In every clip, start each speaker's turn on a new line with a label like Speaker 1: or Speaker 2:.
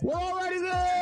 Speaker 1: We're already there!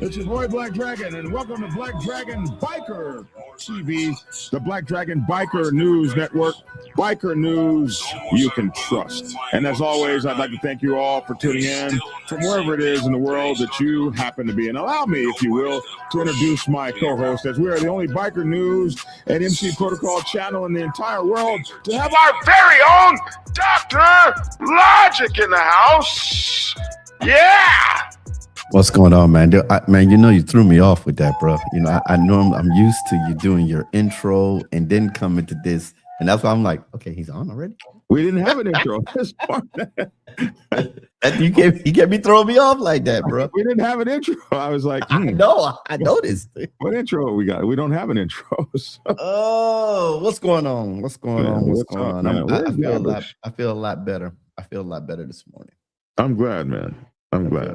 Speaker 1: It's your boy Black Dragon, and welcome to Black Dragon Biker TV, the Black Dragon Biker News Network. Biker news you can trust. And as always, I'd like to thank you all for tuning in from wherever it is in the world that you happen to be. And allow me, if you will, to introduce my co-host, as we are the only Biker News and MC Protocol channel in the entire world to have our very own Dr. Logic in the house. Yeah!
Speaker 2: What's going on, man? Man, you know you threw me off with that, bro. You know, I know I'm used to you doing your intro and then coming to this, and that's why I'm like, okay, he's on already.
Speaker 1: We didn't have an intro.
Speaker 2: You can't be throwing me off like that, bro.
Speaker 1: We didn't have an intro. I was like,
Speaker 2: I know this thing.
Speaker 1: What intro we got? We don't have an intro. So.
Speaker 2: Oh, what's going on? What's going on? I feel a lot better. I feel a lot better this morning.
Speaker 1: I'm glad, man. I'm glad.
Speaker 2: I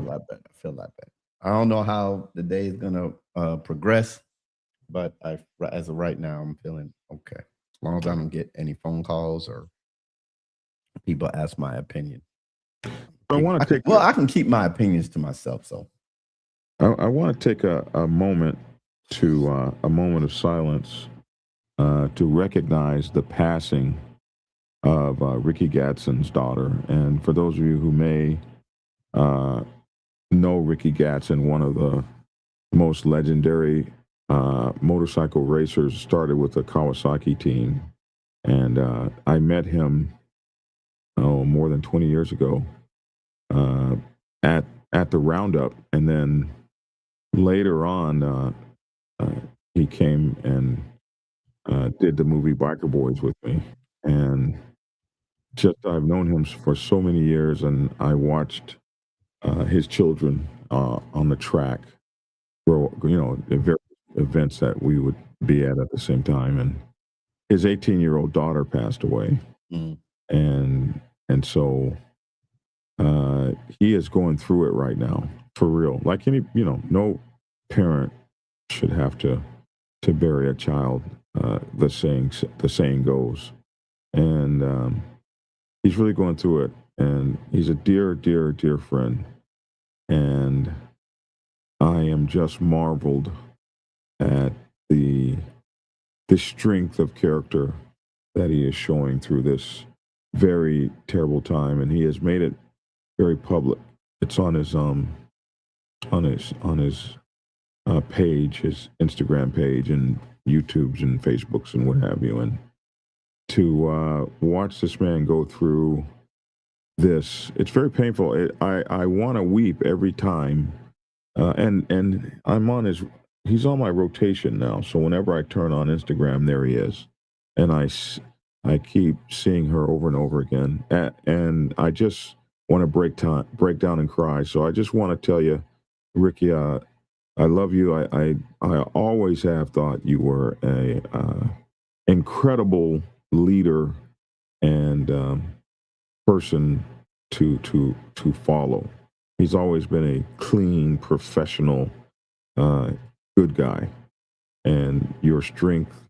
Speaker 2: feel a lot better. I don't know how the day is gonna progress, but as of right now, I'm feeling okay. As long as I don't get any phone calls or people ask my opinion. I can keep my opinions to myself. So
Speaker 1: I want to take a moment of silence to recognize the passing of Ricky Gadsden's daughter. And for those of you who may know Ricky Gadsden, one of the most legendary motorcycle racers, started with the Kawasaki team. And I met him more than 20 years ago at the Roundup. And then later on, he came and did the movie Biker Boys with me. And just I've known him for so many years, and I watched his children on the track grow, the various events that we would be at the same time. And his 18-year-old daughter passed away.
Speaker 2: Mm.
Speaker 1: And so he is going through it right now, for real. Like no parent should have to bury a child, the saying goes. And he's really going through it. And he's a dear, dear, dear friend. And I am just marveled at the strength of character that he is showing through this very terrible time. And he has made it very public. It's on his page, his Instagram page, and YouTubes and Facebooks and what have you. And to watch this man go through this, it's very painful. I want to weep every time, and he's on my rotation now. So whenever I turn on Instagram, there he is, and I keep seeing her over and over again, and I just want to break down and cry. So I just want to tell you, Ricky, I love you. I always have thought you were a incredible leader and person to follow. He's always been a clean, professional, good guy. And your strength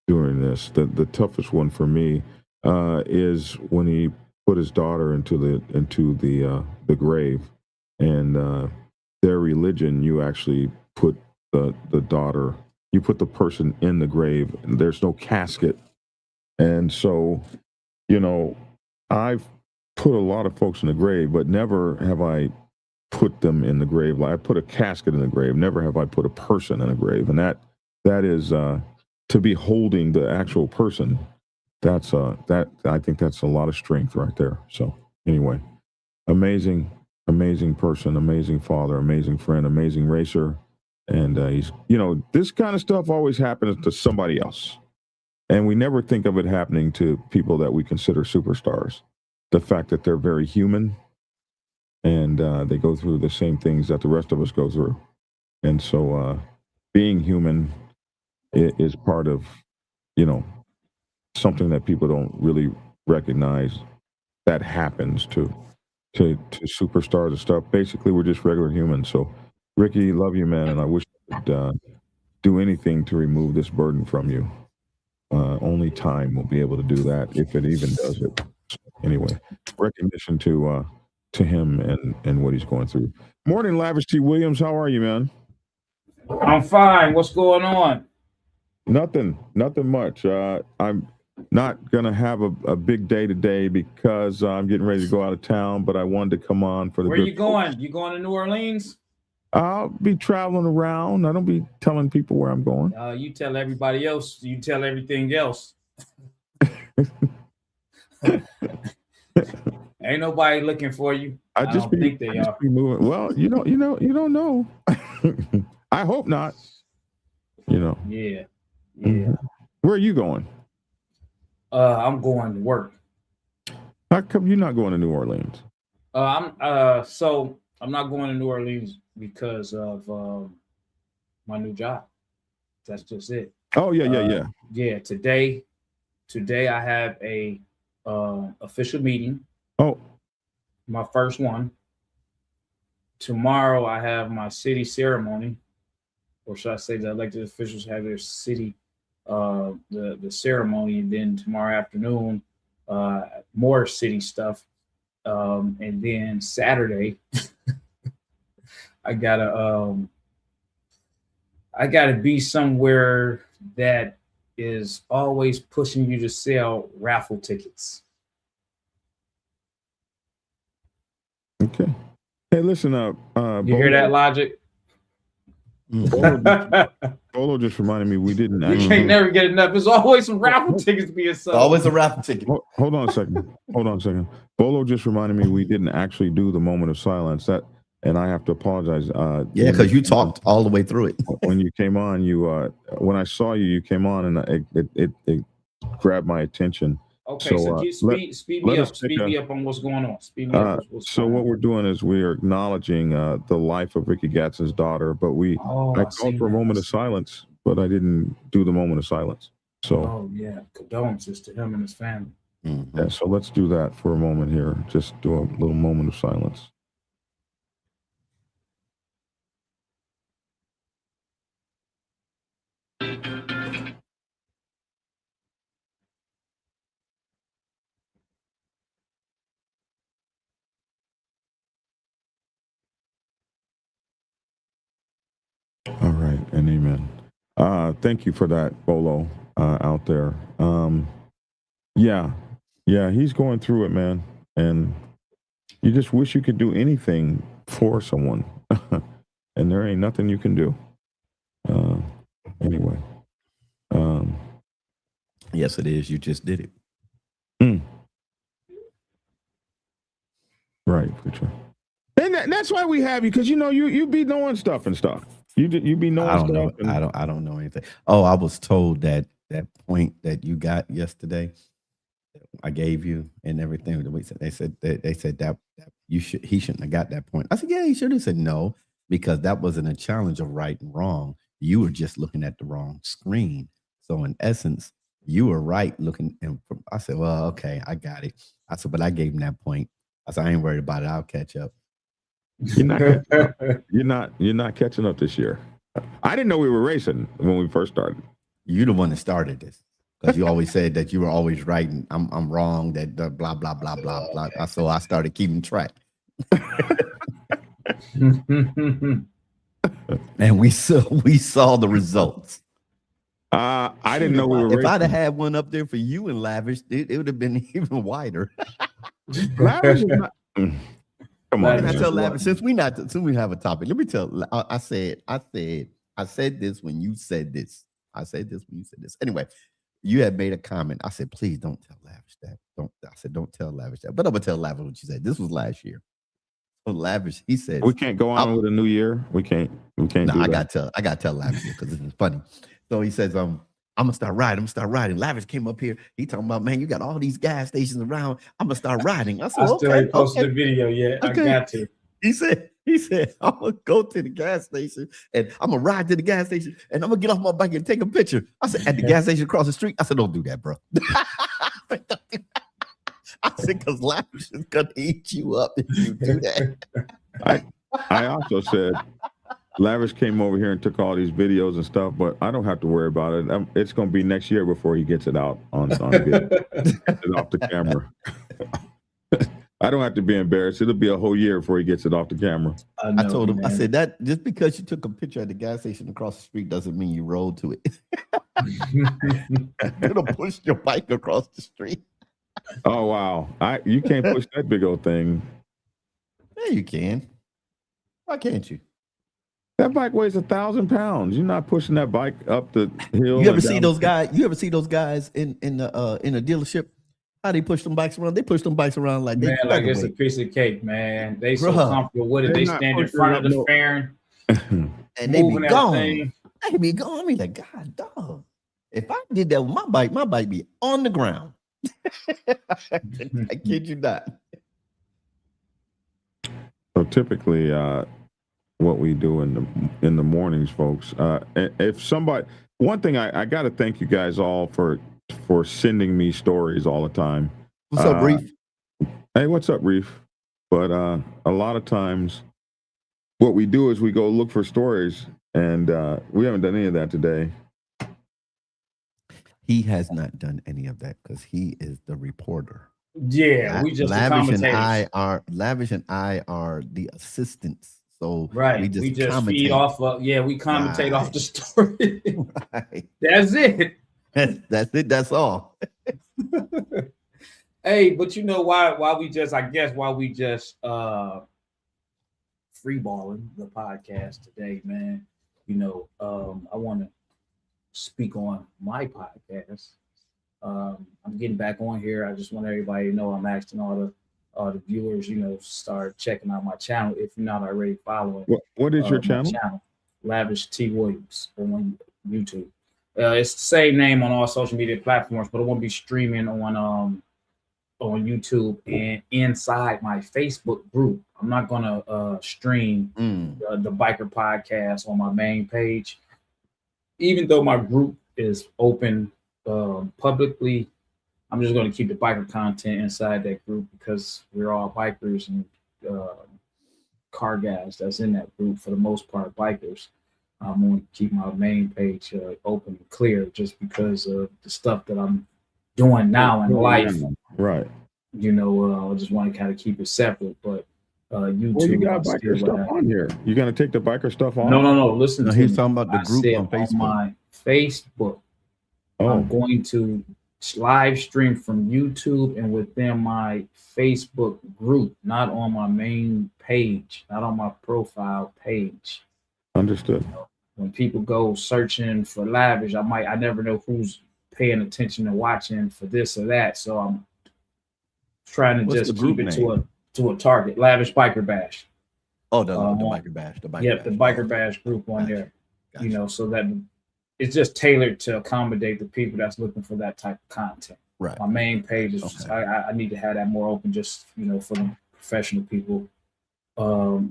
Speaker 1: during this, the toughest one for me, is when he put his daughter into the grave, and their religion, you actually put the daughter, you put the person in the grave, and there's no casket. And so, I've put a lot of folks in the grave, but never have I put them in the grave. Like I put a casket in the grave. Never have I put a person in a grave. And that is to be holding the actual person. That's I think that's a lot of strength right there. So anyway, amazing person, amazing father, amazing friend, amazing racer. And he's, this kind of stuff always happens to somebody else. And we never think of it happening to people that we consider superstars. The fact that they're very human and they go through the same things that the rest of us go through. And so being human is part of, something that people don't really recognize that happens to superstars and stuff. Basically, we're just regular humans. So, Ricky, love you, man, and I wish I could do anything to remove this burden from you. Only time will be able to do that, if it even does it. So, anyway, recognition to him and what he's going through. Morning, Lavish T. Williams. How are you, man?
Speaker 3: I'm fine. What's going on?
Speaker 1: Nothing much. I'm not going to have a big day today because I'm getting ready to go out of town, but I wanted to come on for the.
Speaker 3: Where you going? You going to New Orleans?
Speaker 1: I'll be traveling around. I don't be telling people where I'm going.
Speaker 3: You tell everybody else. You tell everything else. Ain't nobody looking for you. I don't think they are.
Speaker 1: Be moving. Well, you don't know. I hope not.
Speaker 3: Yeah.
Speaker 1: Mm-hmm. Where are you going?
Speaker 3: I'm going to work.
Speaker 1: How come you're not going to New Orleans?
Speaker 3: I'm not going to New Orleans because of my new job. That's just it.
Speaker 1: Oh yeah.
Speaker 3: Yeah. Today I have a official meeting.
Speaker 1: Oh,
Speaker 3: my first one. Tomorrow I have my city ceremony, or should I say the elected officials have their city the ceremony, and then tomorrow afternoon more city stuff, and then Saturday I gotta be somewhere that is always pushing you to sell raffle tickets.
Speaker 1: Okay. Hey, listen up.
Speaker 3: You hear that logic?
Speaker 1: Bolo just reminded me we didn't actually.
Speaker 3: You can't never get enough. There's always some raffle tickets being sold.
Speaker 2: Always a raffle ticket.
Speaker 1: Hold on a second. Bolo just reminded me we didn't actually do the moment of silence. And I have to apologize.
Speaker 2: Yeah, because you talked all the way through it.
Speaker 1: When you came on, when I saw you came on, and it grabbed my attention.
Speaker 3: Okay, so speed me up on what's going on. Speed me up.
Speaker 1: What we're doing is we're acknowledging the life of Ricky Gatson's daughter, but I called for a moment of silence, but I didn't do the moment of silence. So,
Speaker 3: condolences to him and his family.
Speaker 2: Mm-hmm.
Speaker 1: Yeah, so let's do that for a moment here. Just do a little moment of silence. All right, and amen. Thank you for that, Bolo, out there. Yeah, he's going through it, man. And you just wish you could do anything for someone. And there ain't nothing you can do. Anyway.
Speaker 2: Yes, it is. You just did it.
Speaker 1: Right, preacher. And that's why we have you, because you be knowing stuff and stuff. You be knowing stuff.
Speaker 2: I don't know anything. Oh, I was told that point that you got yesterday, I gave you and everything. They said that he shouldn't have got that point. I said, yeah, he should have. Said no, because that wasn't a challenge of right and wrong. You were just looking at the wrong screen. So in essence, you were right looking. And I said, well, okay, I got it. I said, but I gave him that point. I said, I ain't worried about it. I'll catch up.
Speaker 1: You're not catching up. You're not catching up this year. I didn't know we were racing when we first started.
Speaker 2: You're the one that started this, because you always said that you were always right and I'm wrong. That blah blah blah blah blah. So I started keeping track. And we saw the results.
Speaker 1: I didn't know we were racing.
Speaker 2: If I'd have had one up there for you and Lavish, it would have been even wider.
Speaker 1: Lavish is not. Come on,
Speaker 2: I tell Lavish, since we have a topic, let me tell. I said this when you said this. I said this when you said this. Anyway, you had made a comment. I said, please don't tell Lavish that. Don't tell Lavish that. But I'm gonna tell Lavish what you said. This was last year. So Lavish, he said,
Speaker 1: we can't go on with a new year. We can't.
Speaker 2: No, I gotta tell Lavish because this is funny. So he says, I'm I'm gonna start riding. Lavish came up here. He talking about, man, you got all these gas stations around. I'm gonna start riding. I said,
Speaker 3: I still ain't posted
Speaker 2: okay.
Speaker 3: the video yet.
Speaker 2: Okay.
Speaker 3: I got to.
Speaker 2: He said, I'm gonna go to the gas station and I'm gonna ride to the gas station and I'm gonna get off my bike and take a picture. I said, at the gas station across the street. I said, don't do that, bro. I said, because Lavish is gonna eat you up if you do that.
Speaker 1: I also said, Lavish came over here and took all these videos and stuff, but I don't have to worry about it. It's going to be next year before he gets it out on video, gets it off the camera. I don't have to be embarrassed. It'll be a whole year before he gets it off the camera.
Speaker 2: I told him, man. I said, that just because you took a picture at the gas station across the street doesn't mean you rode to it. You're gonna push your bike across the street.
Speaker 1: Oh wow! You can't push that big old thing.
Speaker 2: Yeah, you can. Why can't you?
Speaker 1: That bike weighs 1,000 pounds. You're not pushing that bike up the hill.
Speaker 2: You ever see those guys? You ever see those guys in a dealership? How they push them bikes around? They push them bikes around like
Speaker 3: man, like it's a piece of cake, man. They so
Speaker 2: Bruh,
Speaker 3: comfortable with it. They stand in front of the fairing
Speaker 2: and they be gone. They be gone. I mean, like, God, dog. If I did that with my bike be on the ground. I kid you not.
Speaker 1: So typically, what we do in the mornings, folks. If somebody, one thing I got to thank you guys all for sending me stories all the time.
Speaker 2: What's up, Reef?
Speaker 1: Hey, what's up, Reef? But a lot of times, what we do is we go look for stories, and we haven't done any of that today.
Speaker 2: He has not done any of that because he is the reporter.
Speaker 3: Yeah, we just
Speaker 2: Lavish and I are the assistants. So
Speaker 3: right, we just feed off of we commentate off the story. Right. That's it.
Speaker 2: That's it. That's all.
Speaker 3: Hey, but you know why we just freeballing the podcast today, man. You know, I want to speak on my podcast. I'm getting back on here. I just want everybody to know I'm asking all the viewers, you know, start checking out my channel if you're not already following.
Speaker 1: What is your channel?
Speaker 3: Lavish T Williams on YouTube. It's the same name on all social media platforms, but it won't be streaming on YouTube and inside my Facebook group. I'm not gonna stream the biker podcast on my main page, even though my group is open publicly. I'm just going to keep the biker content inside that group because we're all bikers and car guys that's in that group, for the most part, bikers. I'm going to keep my main page open and clear just because of the stuff that I'm doing now in life.
Speaker 1: Right.
Speaker 3: You know, I just want to kind of keep it separate, but YouTube.
Speaker 1: Well, you got biker stuff on here. You going to take the biker stuff off?
Speaker 3: No. Listen to
Speaker 2: he's talking about the group on Facebook.
Speaker 3: On my Facebook. I'm going to live stream from YouTube and within my Facebook group, not on my main page, not on my profile page.
Speaker 1: Understood.
Speaker 3: You know, when people go searching for Lavish, I never know who's paying attention and watching for this or that. So I'm trying to just keep it to a target. Lavish Biker Bash.
Speaker 2: Oh, the Biker Bash. The
Speaker 3: Biker Bash group on there. Gotcha. You know, so that it's just tailored to accommodate the people that's looking for that type of content.
Speaker 2: Right.
Speaker 3: My main page is I need to have that more open, just, you know, for the professional people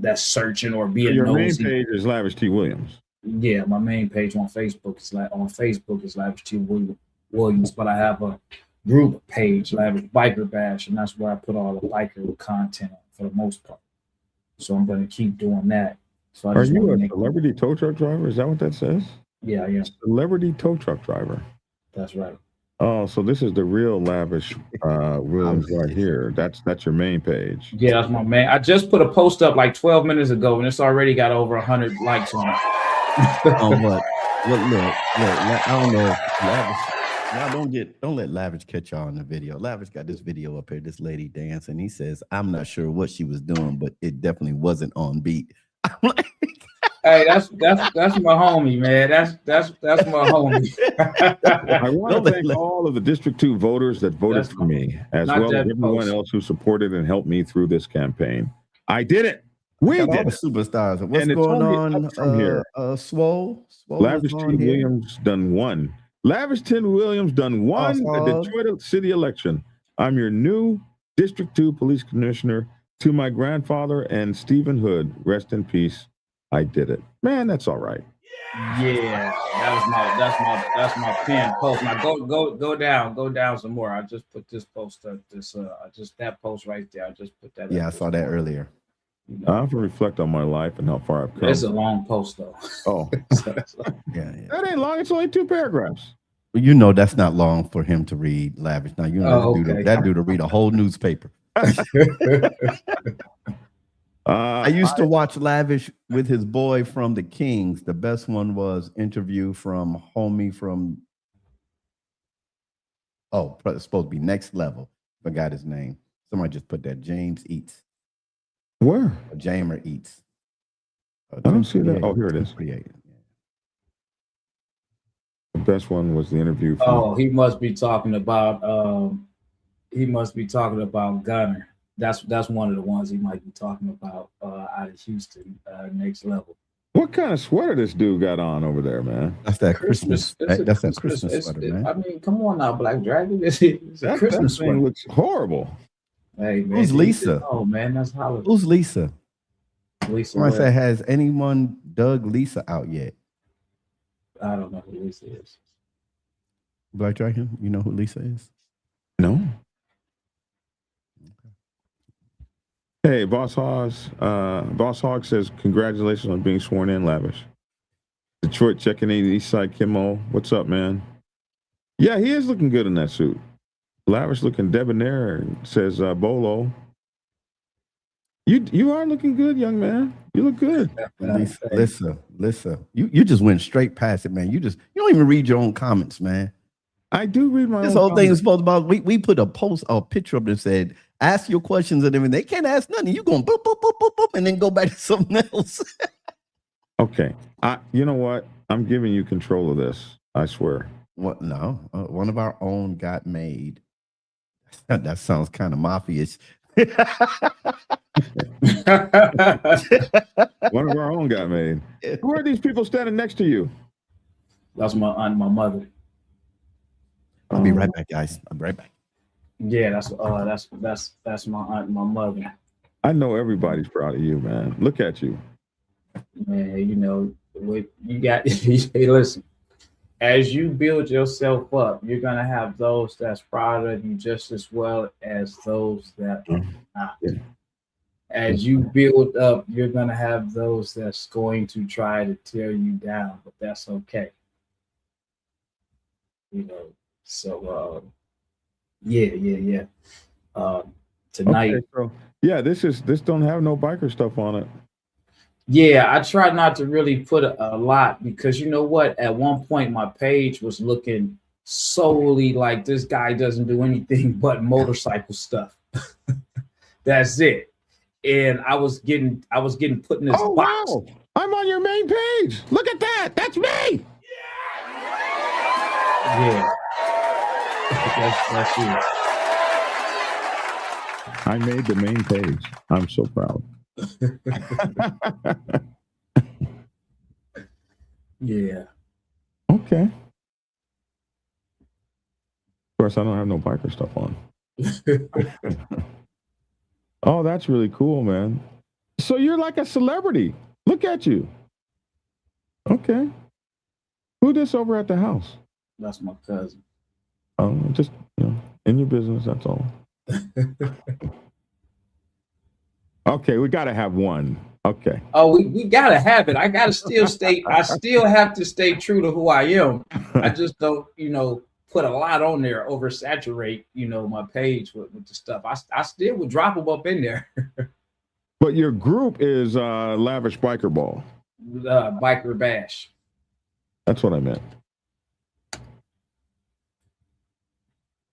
Speaker 3: that's searching or being
Speaker 1: your
Speaker 3: nosy.
Speaker 1: Main page is Lavish T Williams.
Speaker 3: Yeah, my main page on Facebook is Lavish T Williams, but I have a group page, Lavish Biker Bash, and that's where I put all the biker content for the most part. So I'm going to keep doing that. So
Speaker 1: Are you a celebrity tow truck driver? Is that what that says?
Speaker 3: Yeah, yeah.
Speaker 1: Celebrity tow truck driver.
Speaker 3: That's right.
Speaker 1: Oh, so this is the real Lavish Williams right here. That's your main page.
Speaker 3: Yeah, that's my main. I just put a post up like 12 minutes ago, and it's already got over 100 likes on it.
Speaker 2: Look, I don't know. Lavish, don't let Lavish catch y'all on the video. Lavish got this video up here, this lady dancing. He says, I'm not sure what she was doing, but it definitely wasn't on beat. I'm like,
Speaker 3: hey, that's my homie, man. That's my homie.
Speaker 1: I want to thank all of the District 2 voters that voted for me, as well as everyone else who supported and helped me through this campaign. I did it. We did
Speaker 2: all the superstars. What's going on
Speaker 1: from here?
Speaker 2: Swole
Speaker 1: Lavish T Williams done won. Lavish T. Williams done won the
Speaker 2: Awesome.
Speaker 1: Detroit City election. I'm your new District 2 police commissioner. To my grandfather and Stephen Hood, rest in peace. I did it. Man, that's all right.
Speaker 3: Yeah, that's my pinned post. Now go down some more. I just put this post up. Just that post right there. I just put that.
Speaker 2: Yeah, I
Speaker 3: up
Speaker 2: saw that earlier.
Speaker 3: You
Speaker 1: I
Speaker 3: know,
Speaker 1: have to reflect on my life and how far I've come.
Speaker 3: it's a long post though.
Speaker 1: Oh,
Speaker 2: Yeah.
Speaker 1: that ain't long. It's only 2 paragraphs.
Speaker 2: Well, you know that's not long for him to read, Lavish. Now you know
Speaker 3: okay.
Speaker 2: that dude to read a whole newspaper. I used to watch Lavish with his boy from the Kings. The best one was interview from homie from it's supposed to be Next Level. Forgot his name. Somebody just put that. James Eats.
Speaker 1: Where?
Speaker 2: Or Jamer Eats.
Speaker 1: I don't see that. Oh, here it is.
Speaker 2: Yeah.
Speaker 1: The best one was the interview.
Speaker 3: He must be talking about Gunner. That's one of the ones he might be talking about out of Houston, Next Level.
Speaker 1: What kind of sweater this dude got on over there, man?
Speaker 2: That's that Christmas. That's that Christmas sweater, man.
Speaker 3: I mean, come on now, Black Dragon. It's a Christmas
Speaker 1: thing
Speaker 3: sweater.
Speaker 1: looks horrible.
Speaker 3: Hey, man.
Speaker 2: Who's Lisa?
Speaker 3: Oh man, that's holiday.
Speaker 2: Who's Lisa?
Speaker 3: Lisa.
Speaker 2: Somebody said, has anyone dug Lisa out yet?
Speaker 3: I don't know who Lisa is.
Speaker 2: Black Dragon, you know who Lisa is?
Speaker 1: No. Hey, Boss Hog says, congratulations on being sworn in, Lavish. Detroit checking in, East Side Kimmo. What's up, man? Yeah, he is looking good in that suit. Lavish looking debonair, says Bolo. You are looking good, young man. You look good.
Speaker 2: Lisa. You just went straight past it, man. You don't even read your own comments, man.
Speaker 1: I do read my
Speaker 2: This
Speaker 1: own
Speaker 2: whole
Speaker 1: comments.
Speaker 2: thing is supposed about we put a picture up that said, ask your questions and everything. They can't ask nothing. You going boop, boop, boop, boop, boop, and then go back to something else.
Speaker 1: Okay. You know what? I'm giving you control of this. I swear.
Speaker 2: What? No. One of our own got made. That sounds kind of mafia-ish.
Speaker 1: One of our own got made. Who are these people standing next to you?
Speaker 3: That's my aunt and my mother.
Speaker 2: I'll be right back, guys. I'll be right back.
Speaker 3: Yeah, that's my aunt and my mother.
Speaker 1: I know everybody's proud of you, man. Look at you.
Speaker 3: Man, you know what you got. Hey, listen. As you build yourself up, you're gonna have those that's proud of you just as well as those that are not.
Speaker 1: Yeah.
Speaker 3: As you build up, you're gonna have those that's going to try to tear you down, but that's okay. You know, so yeah. Tonight.
Speaker 1: Okay, so, yeah, this don't have no biker stuff on it.
Speaker 3: Yeah, I try not to really put a lot because you know what? At one point, my page was looking solely like this guy doesn't do anything but motorcycle stuff. That's it. And I was getting put in this box.
Speaker 1: Wow. I'm on your main page. Look at that. That's me.
Speaker 3: Yeah. That's you.
Speaker 1: I made the main page. I'm so proud.
Speaker 3: Yeah.
Speaker 1: Okay. Of course, I don't have no biker stuff on. Oh, that's really cool, man. So you're like a celebrity. Look at you. Okay. Who this over at the house?
Speaker 3: That's my cousin.
Speaker 1: Just in your business, that's all. Okay, we got to have one. Okay.
Speaker 3: Oh, we gotta have it. I still have to stay true to who I am. I just don't, put a lot on there, oversaturate, my page with the stuff. I still would drop them up in there.
Speaker 1: But your group is Lavish Biker Ball.
Speaker 3: Biker Bash.
Speaker 1: That's what I meant.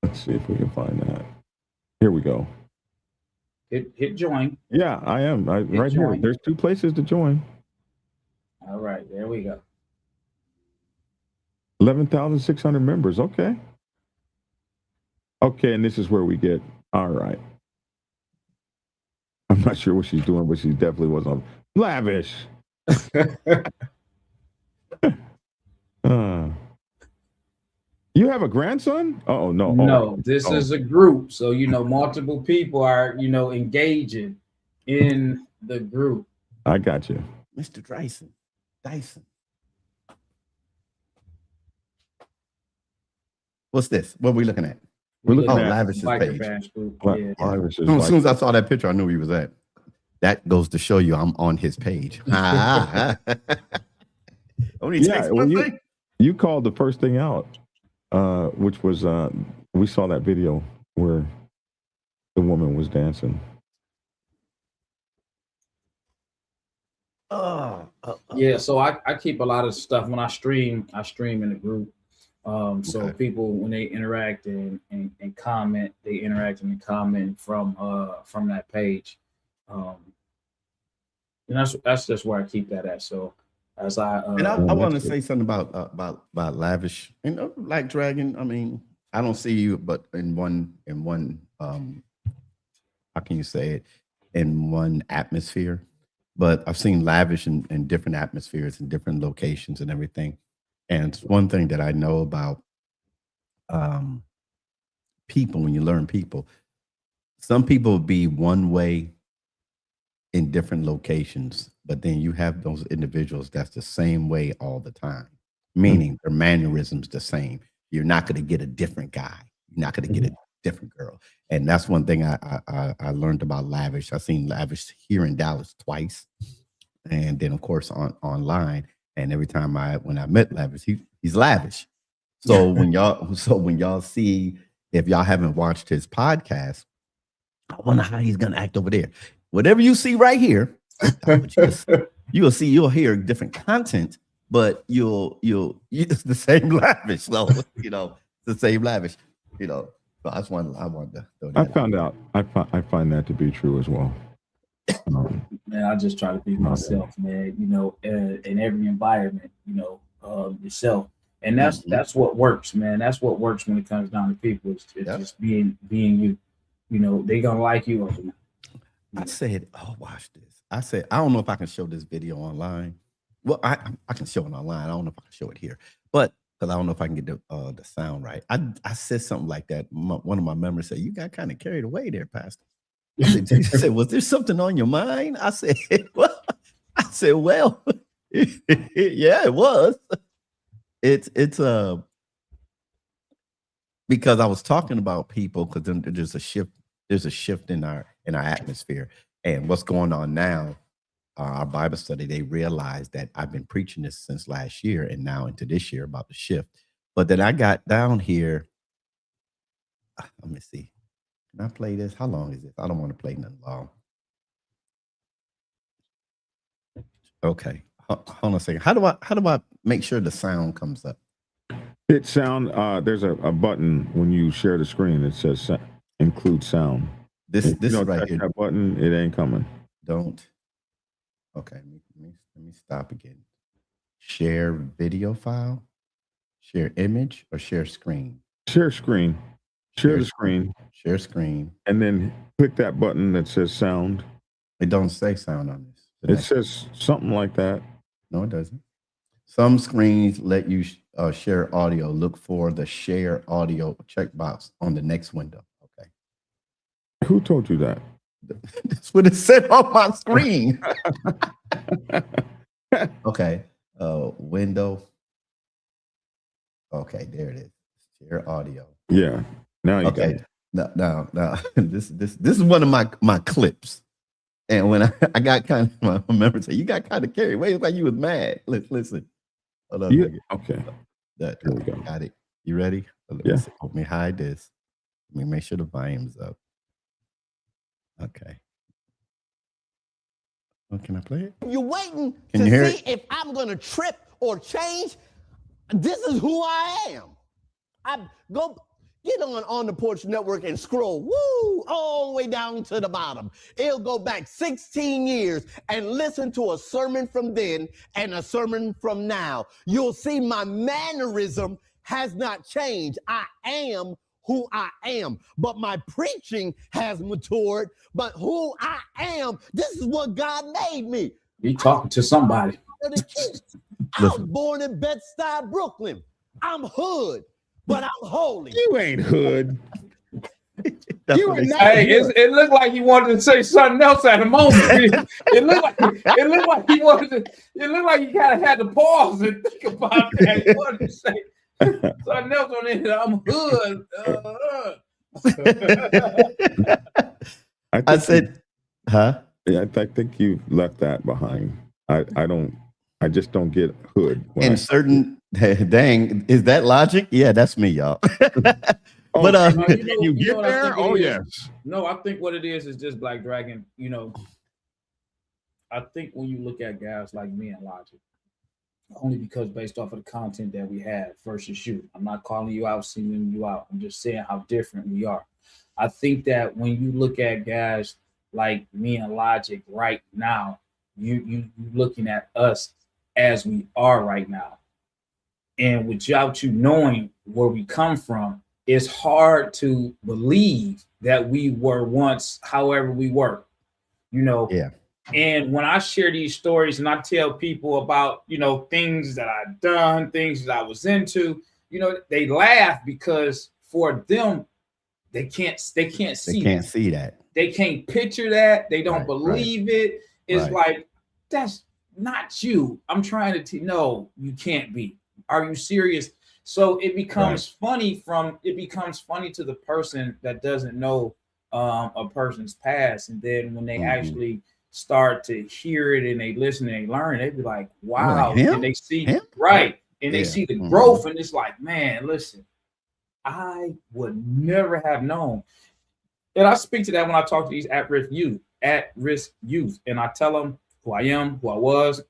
Speaker 1: Let's see if we can find that. Here we go.
Speaker 3: Hit join.
Speaker 1: Yeah, I am. Right
Speaker 3: join.
Speaker 1: here. There's 2 places to join.
Speaker 3: All right, there we go.
Speaker 1: 11,600 members. Okay. Okay, and this is where we get. All right. I'm not sure what she's doing, but she definitely was on Lavish. You have a grandson? Oh no.
Speaker 3: No, this
Speaker 1: oh.
Speaker 3: is a group. So, multiple people are, engaging in the group.
Speaker 1: I got you.
Speaker 2: Mr. Dyson. What's this? What are we looking at?
Speaker 1: We're looking at
Speaker 2: Lavish's page.
Speaker 3: Group.
Speaker 1: Yeah.
Speaker 2: As soon as I saw that picture, I knew he was at. That goes to show you I'm on his page. Only takes one thing.
Speaker 1: You called the first thing out, which was we saw that video where the woman was dancing.
Speaker 3: Yeah, so I keep a lot of stuff when I stream in the group. So people, when they interact and comment, they interact and comment from that page. And that's just where I keep that at. So as I
Speaker 2: want to say something about Lavish, like Dragon. I mean, I don't see you, but in one how can you say it, in one atmosphere. But I've seen Lavish in different atmospheres and different locations and everything. And it's one thing that I know about people, when you learn people, some people be one way in different locations, but then you have those individuals that's the same way all the time, meaning their mannerisms the same. You're not going to get a different guy. You're not going to get a different girl. And that's one thing I learned about Lavish. I've seen Lavish here in Dallas twice, and then of course online. And every time when I met Lavish, he's lavish. So when y'all see, if y'all haven't watched his podcast, I wonder how he's gonna act over there. Whatever you see right here, you'll hear different content, but you'll it's the same Lavish. So the same Lavish. So that's one I wanted to throw that
Speaker 1: I found out. I find that to be true as well.
Speaker 3: Man, I just try to be myself, man. In every environment, yourself, and that's what works, man. That's what works when it comes down to people. It's just being you. They gonna like you or not.
Speaker 2: I said, watch this. I said, I don't know if I can show this video online. Well, I can show it online. I don't know if I can show it here, but because I don't know if I can get the sound right. I said something like that. One of my members said, "You got kind of carried away there, Pastor." He said, "Was there something on your mind?" I said, "Well, yeah, it was. It's because I was talking about people, because then there's a shift. There's a shift in our atmosphere, and what's going on now. Our Bible study, they realized that I've been preaching this since last year and now into this year about the shift. But then I got down here. Let me see. Can I play this? How long is this? I don't want to play nothing long. Okay. Hold on a second. How do I make sure the sound comes up?
Speaker 1: Hit sound. There's a button when you share the screen that says include sound.
Speaker 2: This right here.
Speaker 1: That button, it ain't coming.
Speaker 2: Don't. Okay, let me stop again. Share video file, share image, or share screen?
Speaker 1: Share screen. Share the screen.
Speaker 2: Share screen.
Speaker 1: And then click that button that says sound.
Speaker 2: It don't say sound on this.
Speaker 1: It says something like that.
Speaker 2: No, it doesn't. Some screens let you share audio. Look for the share audio checkbox on the next window. Okay.
Speaker 1: Who told you that?
Speaker 2: That's what it said on my screen. Okay. Window. Okay, there it is. Share audio.
Speaker 1: Yeah. Now you got it.
Speaker 2: Now this is one of my clips. And when I got kind of, my member said, "You got kind of carried away. It's like you was mad." Listen. Hold on.
Speaker 1: Yeah. Okay.
Speaker 2: There
Speaker 1: we go.
Speaker 2: Got it. You ready? Let me hide this. Let me make sure the volume's up. Okay. Oh, can I play it?
Speaker 4: You're waiting
Speaker 2: Can you hear
Speaker 4: see if I'm going to trip or change. This is who I am. I go get on the Porch Network and scroll, all the way down to the bottom. It'll go back 16 years and listen to a sermon from then and a sermon from now. You'll see my mannerism has not changed. I am who I am, but my preaching has matured. But who I am, this is what God made me.
Speaker 3: You talking to somebody.
Speaker 4: I was born in Bed-Stuy, Brooklyn. I'm hood. but I'm holy.
Speaker 1: You ain't hood.
Speaker 2: That's
Speaker 1: You
Speaker 2: what
Speaker 1: are
Speaker 2: they
Speaker 1: not
Speaker 2: say.
Speaker 3: Hey, it looked like he wanted to say something else at the moment. It looked like he wanted to. It looked like he kind of had to pause and think about that. He wanted to say something else on it. I'm hood.
Speaker 1: I
Speaker 2: I
Speaker 1: think
Speaker 2: said, huh?
Speaker 1: I think you left that behind. I just don't get hood. When
Speaker 2: And certain, dang, is that logic? Yeah, that's me, y'all.
Speaker 1: Oh,
Speaker 2: But
Speaker 1: can you
Speaker 3: you know
Speaker 1: get
Speaker 3: what I
Speaker 1: there?
Speaker 3: think it
Speaker 1: Oh
Speaker 3: is?
Speaker 1: yes.
Speaker 3: No, I think what it is just Black Dragon. I think when you look at guys like me and Logic, only because based off of the content that we have versus you. I'm not calling you out, singling you out. I'm just saying how different we are. I think that when you look at guys like me and Logic right now, you looking at us as we are right now. And without you knowing where we come from, it's hard to believe that we were once however we were, you know.
Speaker 2: yeah,
Speaker 3: And when I share these stories and I tell people about, things that I've done, things that I was into, they laugh because for them, they can't
Speaker 2: they
Speaker 3: see
Speaker 2: can't
Speaker 3: that.
Speaker 2: see that.
Speaker 3: They can't picture that. They don't
Speaker 2: Right,
Speaker 3: believe it. It's
Speaker 2: right.
Speaker 3: like, that's not you. I'm trying to no, you can't be. Are you serious? So it becomes funny to the person that doesn't know a person's past. And then when they actually start to hear it and they listen and they learn, they be like, wow.
Speaker 2: Like, him?
Speaker 3: And they see
Speaker 2: Him?
Speaker 3: right. And they
Speaker 2: Yeah.
Speaker 3: see the growth, and it's like, man, listen, I would never have known. And I speak to that when I talk to these at-risk youth, and I tell them who I am, who I was,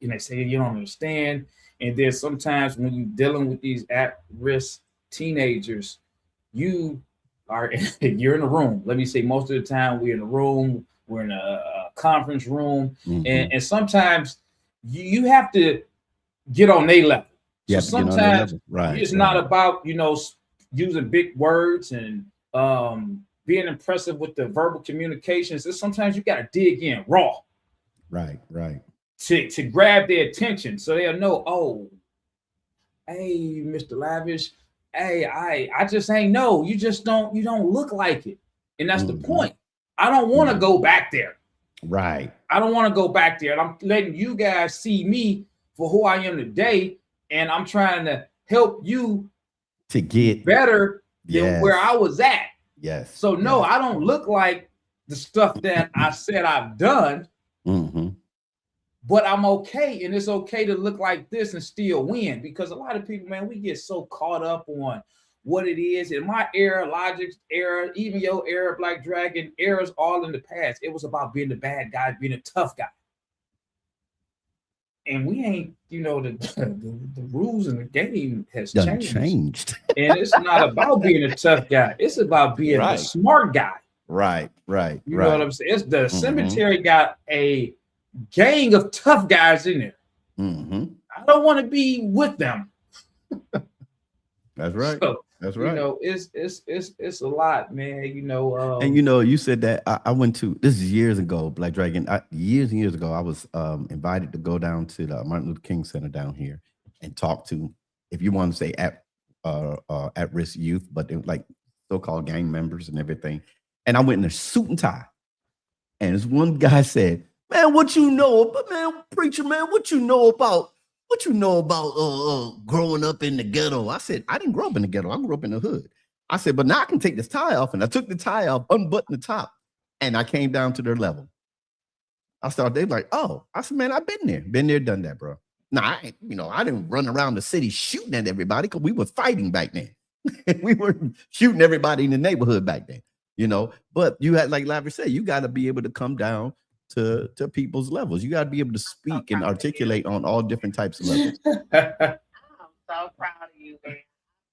Speaker 3: and they say you don't understand. And then sometimes when you're dealing with these at-risk teenagers, you're in a room. Let me say, most of the time we're in a room, we're in a conference room, and sometimes you have to get on their level. So sometimes it's not about using big words and being impressive with the verbal communications. It's sometimes you got to dig in raw.
Speaker 2: Right.
Speaker 3: To grab their attention so they'll know, oh, hey, Mr. Lavish, hey, I just ain't know. You don't look like it. And that's the point. I don't want to go back there.
Speaker 2: Right.
Speaker 3: I don't want to go back there. And I'm letting you guys see me for who I am today. And I'm trying to help you
Speaker 2: to get
Speaker 3: better than where I was at.
Speaker 2: Yes.
Speaker 3: So no, I don't look like the stuff that I said I've done. But I'm okay, and it's okay to look like this and still win, because a lot of people, man, we get so caught up on what it is. In my era, Logic's era, even your era, Black Dragon, era's all in the past. It was about being the bad guy, being a tough guy. And we ain't, the rules in the game has changed. And it's not about being a tough guy. It's about being a smart guy.
Speaker 2: Right.
Speaker 3: You know what I'm saying? It's the cemetery got a gang of tough guys in there. I don't want to be with them.
Speaker 2: That's right.
Speaker 3: So,
Speaker 2: that's right.
Speaker 3: It's a lot, man.
Speaker 2: And you said that I went to, this is years ago, Black Dragon. Years and years ago, I was invited to go down to the Martin Luther King Center down here and talk to, if you want to say at-risk youth, but they're like so-called gang members and everything. And I went in a suit and tie. And this one guy said, man, what you know about, man, preacher, man, what you know about growing up in the ghetto? I said, I didn't grow up in the ghetto. I grew up in the hood. I said, but now I can take this tie off. And I took the tie off, unbuttoned the top, and I came down to their level. I started, they like, oh, I said, man, I've been there, done that, bro. Now, I didn't run around the city shooting at everybody because we were fighting back then. We were shooting everybody in the neighborhood back then, but you had, like Lavish said, you got to be able to come down to people's levels. You got to be able to speak and articulate on all different types of levels.
Speaker 5: I'm so proud of you, man. I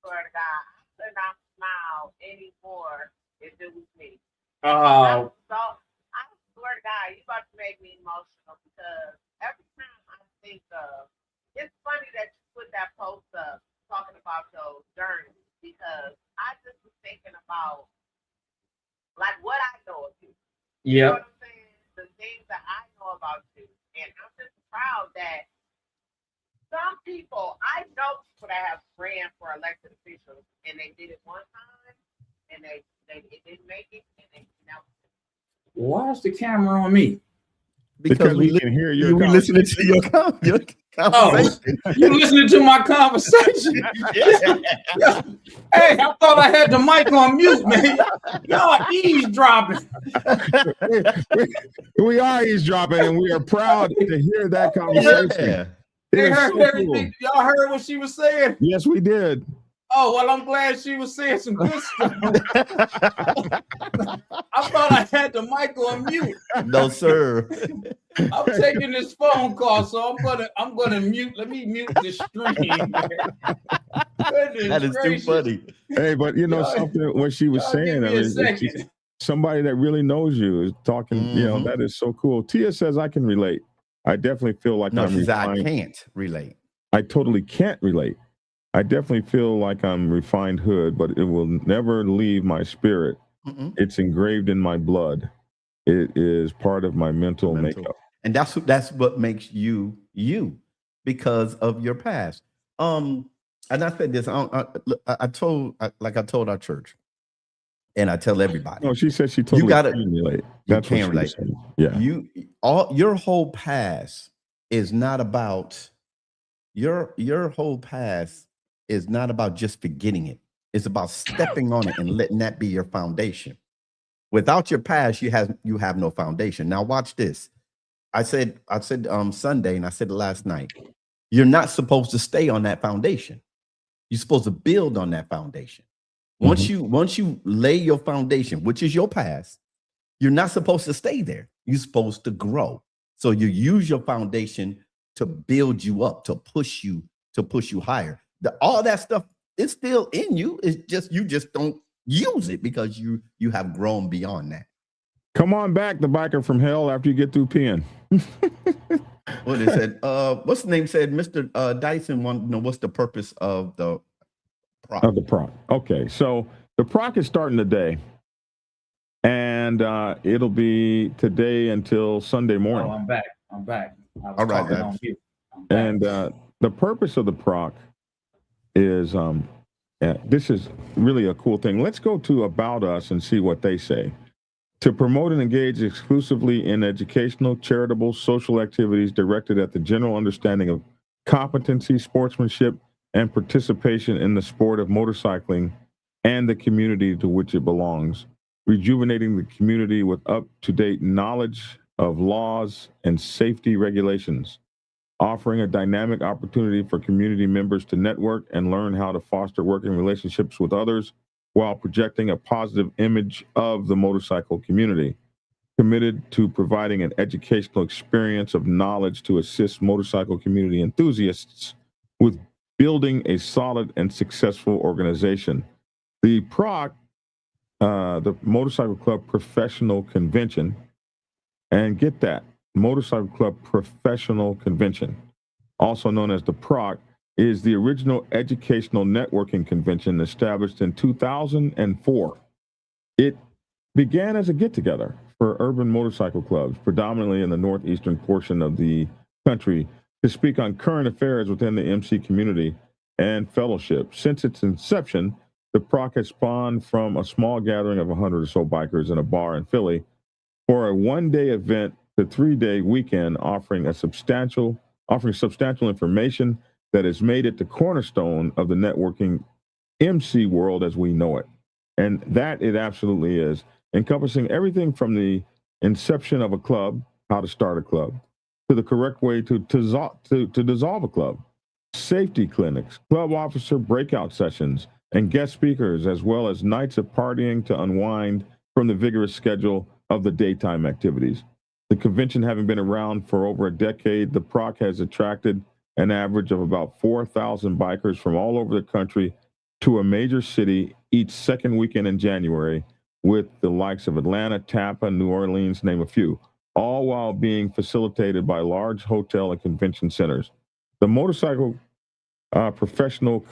Speaker 5: swear to God, I could not smile anymore if it was me. I swear to God, you about to make me emotional, because every time I think of, it's funny that you put that post up talking about your journey, because I just was thinking about like what I know of you. You know what I'm saying? The things that I know about you. And I'm just proud that some people, I know people that have ran for elected officials, and they did it one time, and it didn't make it, and they announced it.
Speaker 3: Why is the camera on me?
Speaker 1: Because we can hear your
Speaker 2: we listening to your conversation.
Speaker 3: Oh, you listening to my conversation?
Speaker 2: Yeah.
Speaker 3: Hey, I thought I had the mic on mute, man. Y'all eavesdropping.
Speaker 1: We are eavesdropping, and we are proud to hear that conversation.
Speaker 2: Yeah.
Speaker 3: They
Speaker 1: It is
Speaker 3: heard
Speaker 1: so
Speaker 3: everything.
Speaker 1: cool.
Speaker 3: Y'all heard what she was saying?
Speaker 1: Yes, we did.
Speaker 3: Oh, well, I'm glad she was saying some good stuff. I thought I had the mic on mute.
Speaker 2: No, sir.
Speaker 3: I'm taking this phone call, so I'm gonna mute. Let me mute the stream.
Speaker 2: That is too funny.
Speaker 1: Hey, but you know
Speaker 3: Y'all-
Speaker 1: something, what she was
Speaker 3: y'all
Speaker 1: saying,
Speaker 3: give
Speaker 1: I
Speaker 3: me a
Speaker 1: mean,
Speaker 3: second.
Speaker 1: somebody that really knows you is talking, you know,
Speaker 2: Mhm.
Speaker 1: that is so cool. Tia says, I can relate. I definitely feel like
Speaker 2: No,
Speaker 1: I'm
Speaker 2: she said I
Speaker 1: refined.
Speaker 2: can't relate.
Speaker 1: I totally can't relate. I definitely feel like I'm refined hood, but it will never leave my spirit.
Speaker 2: Mm-mm.
Speaker 1: It's engraved in my blood. It is part of my mental makeup.
Speaker 2: And that's what makes you you because of your past. And I said this. I told our church, and I tell everybody.
Speaker 1: No, she said she totally
Speaker 2: gotta-
Speaker 1: can relate.
Speaker 2: you
Speaker 1: That's what
Speaker 2: can
Speaker 1: she
Speaker 2: relate.
Speaker 1: was saying. Yeah.
Speaker 2: Your whole past is not about your whole past is not about just forgetting it. It's about stepping on it and letting that be your foundation. Without your past, you have no foundation. Now watch this. I said Sunday, and I said it last night. You're not supposed to stay on that foundation. You're supposed to build on that foundation. Once you lay your foundation, which is your past, you're not supposed to stay there. You're supposed to grow. So you use your foundation to build you up, to push you higher. All that stuff is still in you. It's just you just don't use it because you have grown beyond that.
Speaker 1: Come on back, the biker from hell, after you get through peeing.
Speaker 2: What they said, what's the name said? Mr. Dyson wanted to know what's the purpose of the PROC.
Speaker 1: Of the PROC. Okay, so the PROC is starting today, and it'll be today until Sunday morning.
Speaker 3: Oh, I'm back. I was
Speaker 2: All right,
Speaker 3: talking
Speaker 2: man.
Speaker 3: on mute. I'm back.
Speaker 1: And the purpose of the PROC is this is really a cool thing. Let's go to About Us and see what they say. To promote and engage exclusively in educational, charitable, social activities directed at the general understanding of competency, sportsmanship, and participation in the sport of motorcycling and the community to which it belongs, rejuvenating the community with up-to-date knowledge of laws and safety regulations, offering a dynamic opportunity for community members to network and learn how to foster working relationships with others while projecting a positive image of the motorcycle community. Committed to providing an educational experience of knowledge to assist motorcycle community enthusiasts with building a solid and successful organization. The PROC, the Motorcycle Club Professional Convention, and get that, Motorcycle Club Professional Convention, also known as the PROC, is the original educational networking convention established in 2004. It began as a get-together for urban motorcycle clubs, predominantly in the northeastern portion of the country, to speak on current affairs within the MC community and fellowship. Since its inception, the PROC has spawned from a small gathering of 100 or so bikers in a bar in Philly for a one-day event to 3-day weekend, offering substantial information that has made it the cornerstone of the networking MC world as we know it. And that it absolutely is, encompassing everything from the inception of a club, how to start a club, to the correct way to dissolve a club, safety clinics, club officer breakout sessions, and guest speakers, as well as nights of partying to unwind from the vigorous schedule of the daytime activities. The convention having been around for over a decade, the PROC has attracted an average of about 4,000 bikers from all over the country to a major city each second weekend in January, with the likes of Atlanta, Tampa, New Orleans, name a few, all while being facilitated by large hotel and convention centers. The Motorcycle Professional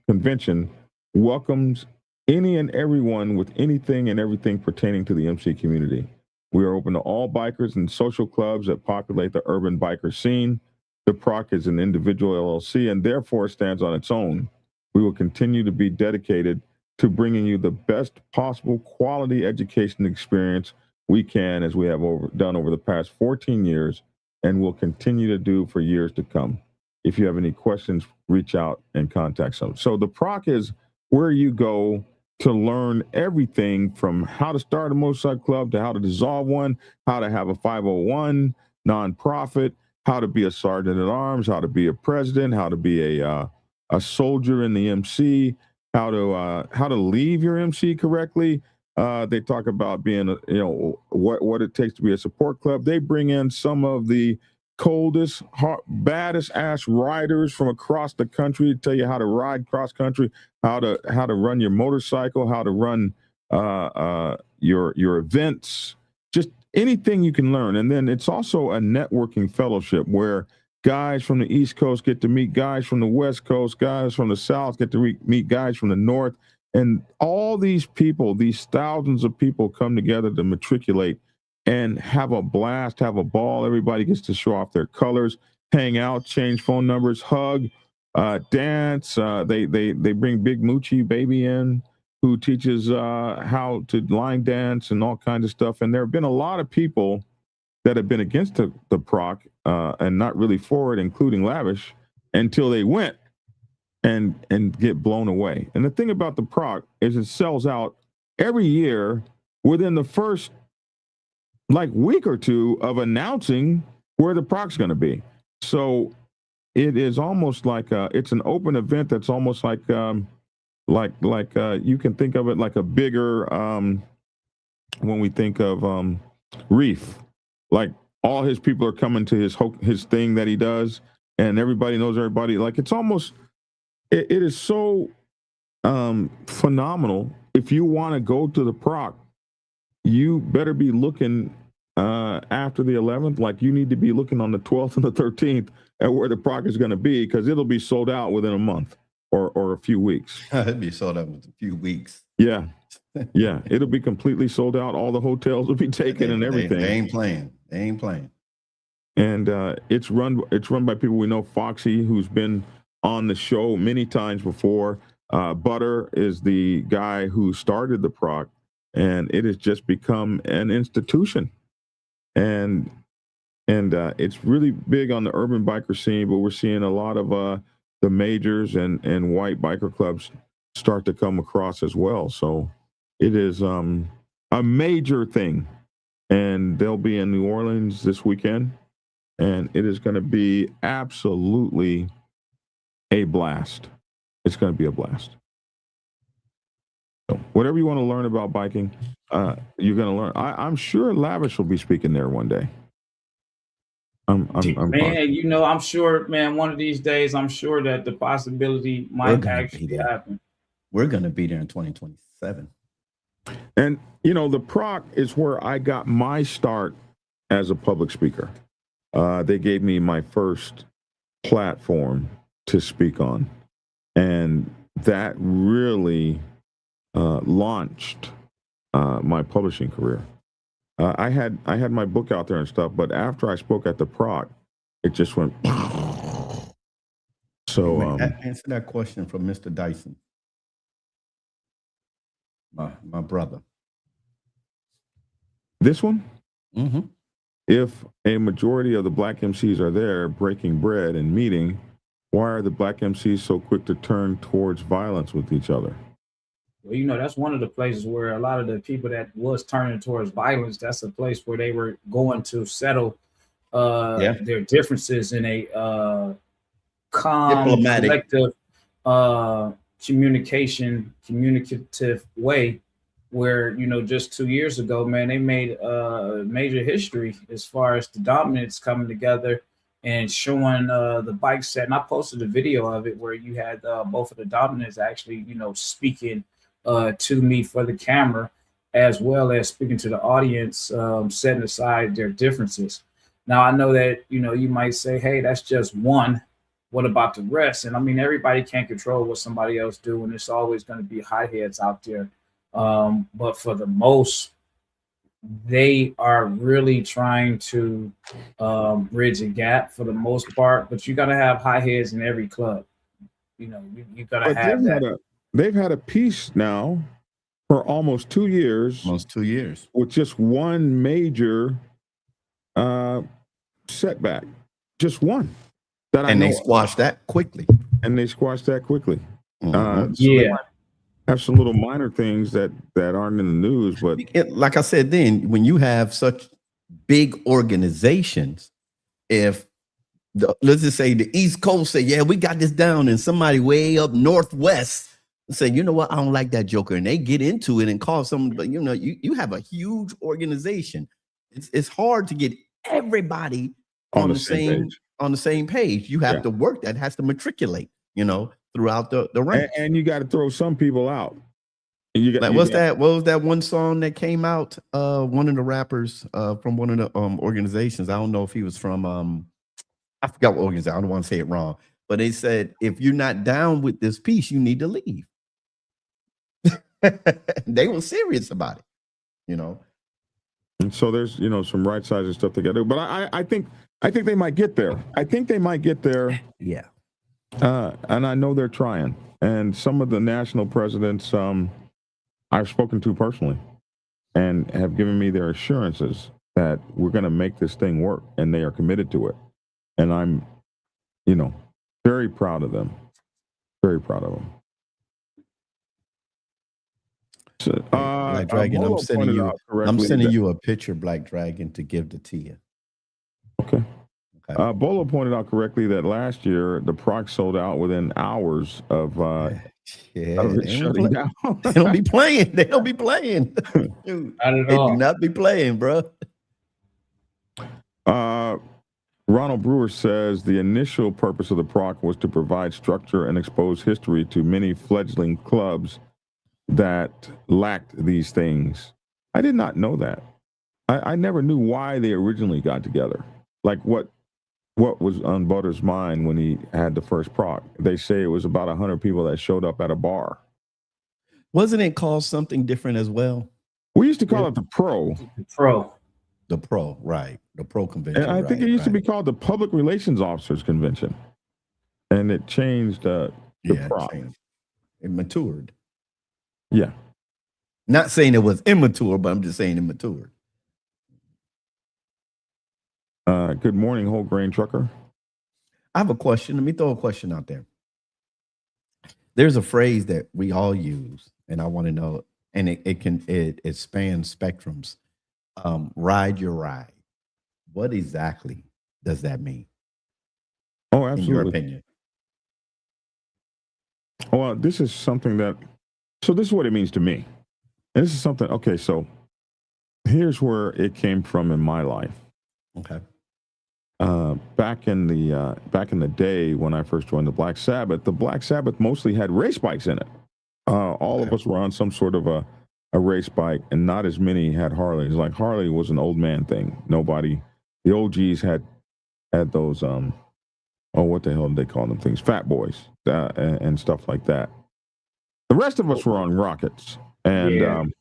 Speaker 1: Convention welcomes any and everyone with anything and everything pertaining to the MC community. We are open to all bikers and social clubs that populate the urban biker scene. The PROC is an individual LLC and therefore stands on its own. We will continue to be dedicated to bringing you the best possible quality education experience we can, as we have done over the past 14 years and will continue to do for years to come. If you have any questions, reach out and contact us. So the PROC is where you go to learn everything from how to start a motorcycle club to how to dissolve one, how to have a 501 nonprofit, how to be a sergeant at arms, how to be a president, how to be a soldier in the MC, how to leave your MC correctly. They talk about being, what it takes to be a support club. They bring in some of the coldest, baddest ass riders from across the country to tell you how to ride cross country, how to run your motorcycle, how to run your events, just anything you can learn. And then it's also a networking fellowship where guys from the East Coast get to meet guys from the West Coast, guys from the South get to meet guys from the North. And all these people, these thousands of people come together to matriculate and have a blast, have a ball. Everybody gets to show off their colors, hang out, change phone numbers, hug, dance. They bring Big Moochie Baby in, who teaches how to line dance and all kinds of stuff. And there have been a lot of people that have been against the PROC and not really for it, including Lavish, until they went and get blown away. And the thing about the PROC is it sells out every year within the first week or two of announcing where the PROC's going to be. So it is almost like it's an open event that's almost like you can think of it like a bigger when we think of Reef, like all his people are coming to his thing that he does, and everybody knows everybody. Like it's almost it is so phenomenal. If you want to go to the PROC, you better be looking after the 11th. Like you need to be looking on the 12th and the 13th at where the PROC is going to be, because it'll be sold out within a month or a few weeks.
Speaker 2: It'll be sold out in a few weeks.
Speaker 1: Yeah. Yeah. It'll be completely sold out. All the hotels will be taken and everything.
Speaker 2: They ain't playing. They ain't playing.
Speaker 1: And it's run by people we know. Foxy, who's been on the show many times before. Butter is the guy who started the PROC, and it has just become an institution. And it's really big on the urban biker scene, but we're seeing a lot of the majors and white biker clubs start to come across as well. So it is a major thing, and they'll be in New Orleans this weekend, and it is going to be absolutely a blast. It's going to be a blast. So whatever you want to learn about biking, you're going to learn. I'm sure Lavish will be speaking there one day. I'm
Speaker 3: man, I'm sure, man, one of these days, I'm sure that the possibility might actually happen.
Speaker 2: We're going to be there in 2027.
Speaker 1: And, the PROC is where I got my start as a public speaker. They gave me my first platform to speak on. And that really launched my publishing career. I had my book out there and stuff, but after I spoke at the PROC, it just went. So
Speaker 2: answer that question from Mr. Dyson, my brother.
Speaker 1: This one?
Speaker 2: Mm-hmm.
Speaker 1: If a majority of the black MCs are there breaking bread and meeting, why are the black MCs so quick to turn towards violence with each other?
Speaker 3: Well, that's one of the places where a lot of the people that was turning towards violence, that's a place where they were going to settle their differences in a calm,
Speaker 2: diplomatic,
Speaker 3: collective, communicative way, where, just 2 years ago, man, they made major history as far as the dominants coming together and showing the bike set. And I posted a video of it where you had both of the dominants actually, speaking to me for the camera, as well as speaking to the audience, setting aside their differences. Now, I know that, you might say, hey, that's just one. What about the rest? And I mean, everybody can't control what somebody else do, and it's always going to be hotheads out there. But for the most they are really trying to bridge a gap for the most part. But you got to have high heads in every club. You know, you got to
Speaker 1: But
Speaker 3: have that.
Speaker 1: they've had a piece now for almost 2 years.
Speaker 2: Almost 2 years.
Speaker 1: With just one major setback. Just one.
Speaker 2: And they squashed that quickly.
Speaker 1: So
Speaker 3: Yeah.
Speaker 1: have some little minor things that aren't in the news, but
Speaker 2: like I said, then when you have such big organizations, if let's just say the East Coast say, yeah, we got this down, and somebody way up Northwest say, you know what, I don't like that joker, and they get into it and call someone, but you know, you have a huge organization. It's hard to get everybody on the same page. You have to work that, has to matriculate, you know, throughout the ranks.
Speaker 1: And you got to throw some people out.
Speaker 2: What was that one song that came out? One of the rappers from one of the organizations. I don't know if he was from I forgot what organization. I don't want to say it wrong, but they said if you're not down with this piece, you need to leave. They were serious about it, you know.
Speaker 1: And so there's some right sizing stuff together, but I think they might get there.
Speaker 2: Yeah.
Speaker 1: And I know they're trying. And some of the national presidents I've spoken to personally and have given me their assurances that we're going to make this thing work, and they are committed to it. And I'm, very proud of them. Very proud of them. So,
Speaker 2: Black Dragon, I'm sending you a picture, Black Dragon, to give to Tia.
Speaker 1: Okay. Bolo pointed out correctly that last year the PROC sold out within hours of shutting down.
Speaker 2: They don't be playing. They don't be playing. Dude, they do not be playing, bro.
Speaker 1: Ronald Brewer says the initial purpose of the PROC was to provide structure and expose history to many fledgling clubs that lacked these things. I did not know that. I never knew why they originally got together. Like what was on Butter's mind when he had the first PROC? They say it was about 100 people that showed up at a bar.
Speaker 2: Wasn't it called something different as well?
Speaker 1: We used to call it the PRO.
Speaker 2: The PRO, right. The PRO convention.
Speaker 1: And I think it used to be called the Public Relations Officers Convention. And it changed to PROC.
Speaker 2: It matured.
Speaker 1: Yeah.
Speaker 2: Not saying it was immature, but I'm just saying it matured.
Speaker 1: Good morning, whole grain trucker.
Speaker 2: I have a question. Let me throw a question out there. There's a phrase that we all use, and I want to know, and it spans spectrums. Ride your ride. What exactly does that mean?
Speaker 1: Oh, absolutely.
Speaker 2: In your opinion.
Speaker 1: Well, this is something so this is what it means to me. And this is something, okay, so here's where it came from in my life.
Speaker 2: Okay.
Speaker 1: Back in the day when I first joined the Black Sabbath mostly had race bikes in it. All of us were on some sort of a race bike, and not as many had Harleys. Like Harley was an old man thing. The OGs had those what the hell did they call them things? Fat boys and stuff like that. The rest of us were on rockets, and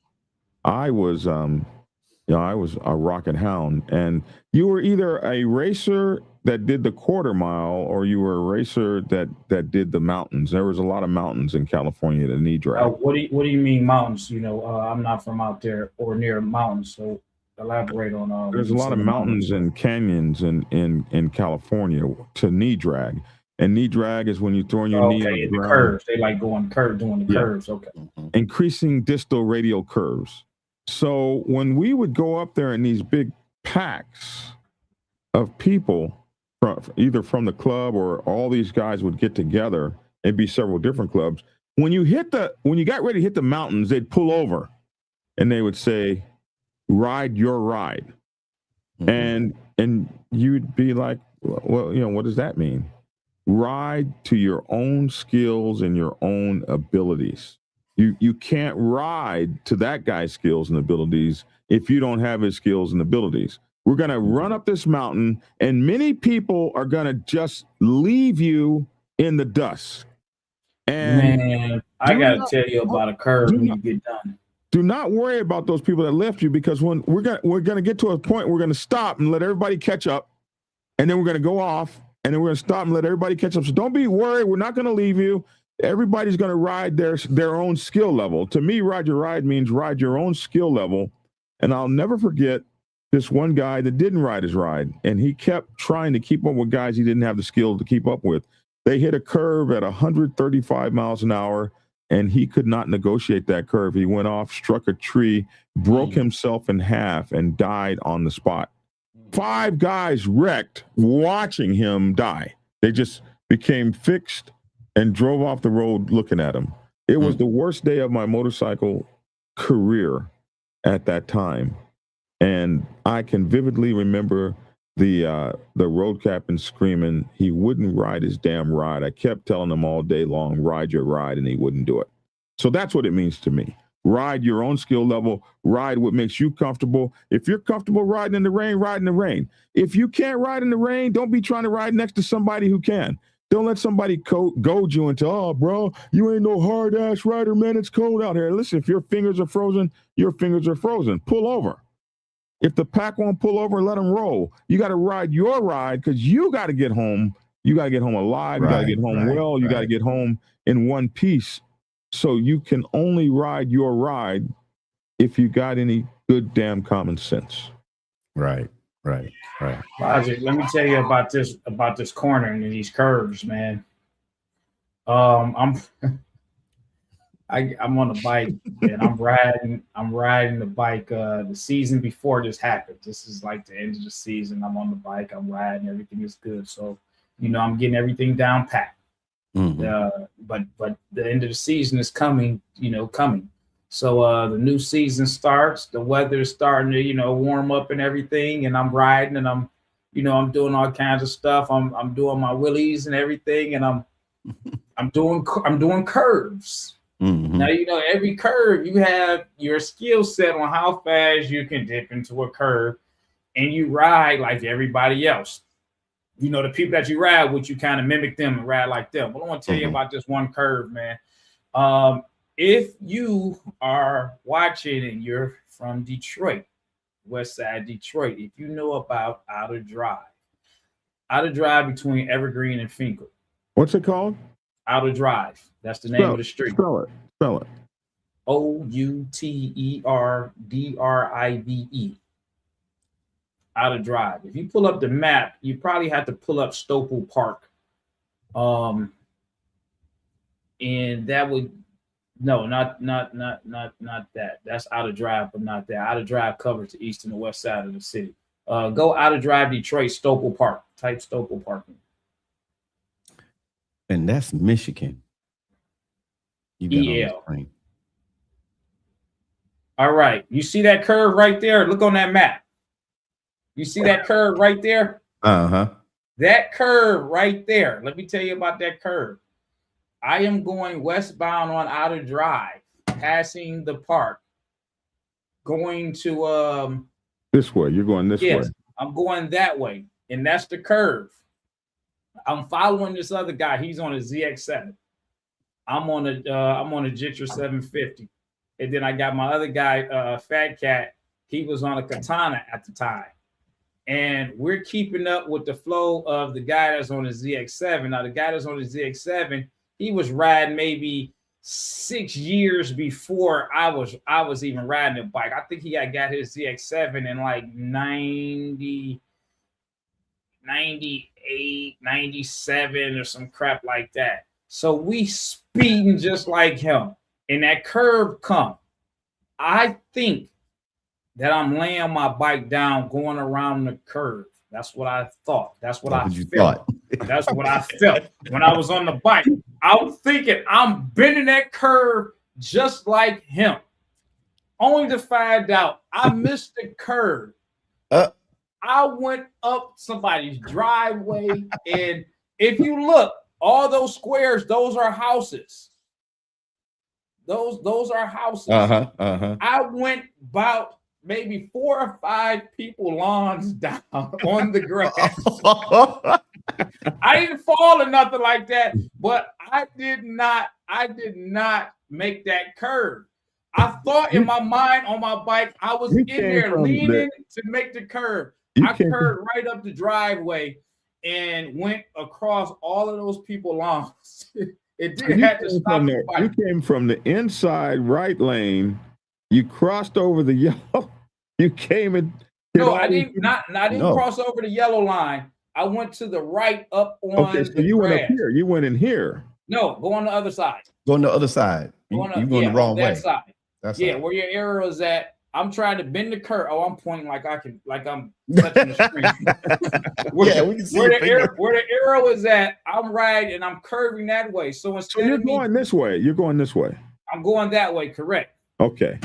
Speaker 1: I was a rocket hound, and you were either a racer that did the quarter mile or you were a racer that did the mountains. There was a lot of mountains in California to knee drag.
Speaker 3: What do you mean mountains? I'm not from out there or near mountains, so elaborate on.
Speaker 1: There's a lot of mountains and canyons in California to knee drag. And knee drag is when you throw your knee on the ground.
Speaker 3: Curves. They like doing the curves. Okay.
Speaker 1: Increasing distal radial curves. So when we would go up there in these big packs of people, either from the club or all these guys would get together, it'd be several different clubs. When you got ready to hit the mountains, they'd pull over and they would say, "Ride your ride." And you'd be like, well, what does that mean? Ride to your own skills and your own abilities. You can't ride to that guy's skills and abilities if you don't have his skills and abilities. We're going to run up this mountain, and many people are going to just leave you in the dust. And
Speaker 3: man, I got to tell you about a curve when you get done.
Speaker 1: Do not worry about those people that left you, because when we're gonna get to a point, we're gonna stop and let everybody catch up, and then we're gonna go off, and then we're gonna stop and let everybody catch up. So don't be worried. We're not gonna leave you. Everybody's gonna ride their own skill level. To me, ride your ride means ride your own skill level. And I'll never forget this one guy that didn't ride his ride, and he kept trying to keep up with guys he didn't have the skill to keep up with. They hit a curve at 135 miles an hour. And he could not negotiate that curve. He went off, struck a tree, broke himself in half, and died on the spot. 5 guys wrecked watching him die. They just became fixed and drove off the road looking at him. It was the worst day of my motorcycle career at that time. And I can vividly remember the road captain screaming he wouldn't ride his damn ride. I kept telling him all day long, ride your ride, and he wouldn't do it. So that's what it means to me. Ride your own skill level, ride what makes you comfortable. If you're comfortable riding in the rain, ride in the rain. If you can't ride in the rain, don't be trying to ride next to somebody who can. Don't let somebody goad you into, oh, bro, you ain't no hard ass rider, man. It's cold out here. Listen, if your fingers are frozen, your fingers are frozen. Pull over. If the pack won't pull over, let them roll. You got to ride your ride, because you got to get home. You got to get home alive. You got to get home well. You got to get home in one piece. So you can only ride your ride if you got any good damn common sense.
Speaker 2: Right.
Speaker 3: Logic, let me tell you about this cornering and these curves, man. I'm on a bike and I'm riding the bike the season before this happened. This is like the end of the season. I'm on the bike, I'm riding, everything is good. So, I'm getting everything down pat. But the end of the season is coming. So the new season starts, the weather is starting to, warm up and everything, and I'm riding and I'm doing all kinds of stuff. I'm doing my wheelies and everything, and I'm doing curves. Now, every curve you have your skill set on how fast you can dip into a curve, and you ride like everybody else. The people that you ride with, you kind of mimic them and ride like them. But I want to tell you about this one curve, man. If you are watching and you're from Detroit, West Side Detroit, if you know about Outer Drive between Evergreen and Finkel.
Speaker 1: What's it called?
Speaker 3: Outer Drive. That's the name of the street.
Speaker 1: Spell it.
Speaker 3: Outerdrive. Outer Drive. If you pull up the map, you probably have to pull up Stopel Park. And that would not that. That's Outer Drive, but not that. Outer Drive covers the east and the west side of the city. Go Outer Drive, Detroit, Stopel Park. Type Stopel Park.
Speaker 2: And that's Michigan.
Speaker 3: EL. All right. You see that curve right there? Look on that map. You see that curve right there? That curve right there. Let me tell you about that curve. I am going westbound on Outer Drive, passing the park, going to
Speaker 1: this way. You're going this way.
Speaker 3: I'm going that way, and that's the curve. I'm following this other guy. He's on a ZX7. I'm on a Jitra 750, and then I got my other guy, Fat Cat. He was on a Katana at the time, and we're keeping up with the flow of the guy that's on the ZX7. Now, the guy that's on the ZX7, he was riding maybe 6 years before I was even riding a bike. I think he got his ZX7 in like 90, 98, 97 or some crap like that. So we speeding just like him. And that curve come. I think that I'm laying my bike down going around the curve. That's what I thought. That's what I felt. That's what I felt when I was on the bike. I'm thinking I'm bending that curve just like him. Only to find out I missed the curve. I went up somebody's driveway, and if you look, all those squares, those are houses. Those are houses. I went about maybe 4 or 5 people lawns down on the grass. I didn't fall or nothing like that, but I did not make that curve. I thought in my mind on my bike, I was in there leaning to make the curve. I curved right up the driveway and went across all of those people's lawns. It didn't have to stop the bike.
Speaker 1: You came from the inside right lane. You crossed over the yellow. You came and
Speaker 3: no, I didn't. I didn't cross over the yellow line. I went to the right up on.
Speaker 1: Okay, so you went up here. You went in here.
Speaker 3: No, go on the other side.
Speaker 2: Go on the other side. You're going the wrong way.
Speaker 3: Side. Where your arrow is at. I'm trying to bend the curve. Oh, I'm pointing like I'm touching the screen. We can see where the arrow is at. I'm right, and I'm curving that way. So instead
Speaker 1: you're going this way. You're going this way.
Speaker 3: I'm going that way. Correct.
Speaker 1: Okay.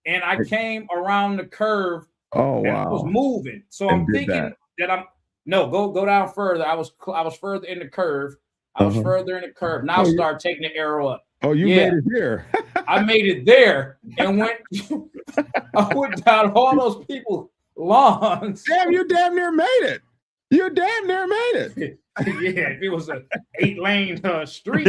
Speaker 3: And I came around the curve.
Speaker 1: Oh wow!
Speaker 3: I was moving, so I'm thinking that I'm go down further. I was further in the curve. I was further in the curve. Now start taking the arrow up.
Speaker 1: Oh, you made it here.
Speaker 3: I made it there and went. I went down all those people's lawns.
Speaker 1: Damn, you damn near made it. You damn near made it.
Speaker 3: Yeah, if it was an 8-lane street.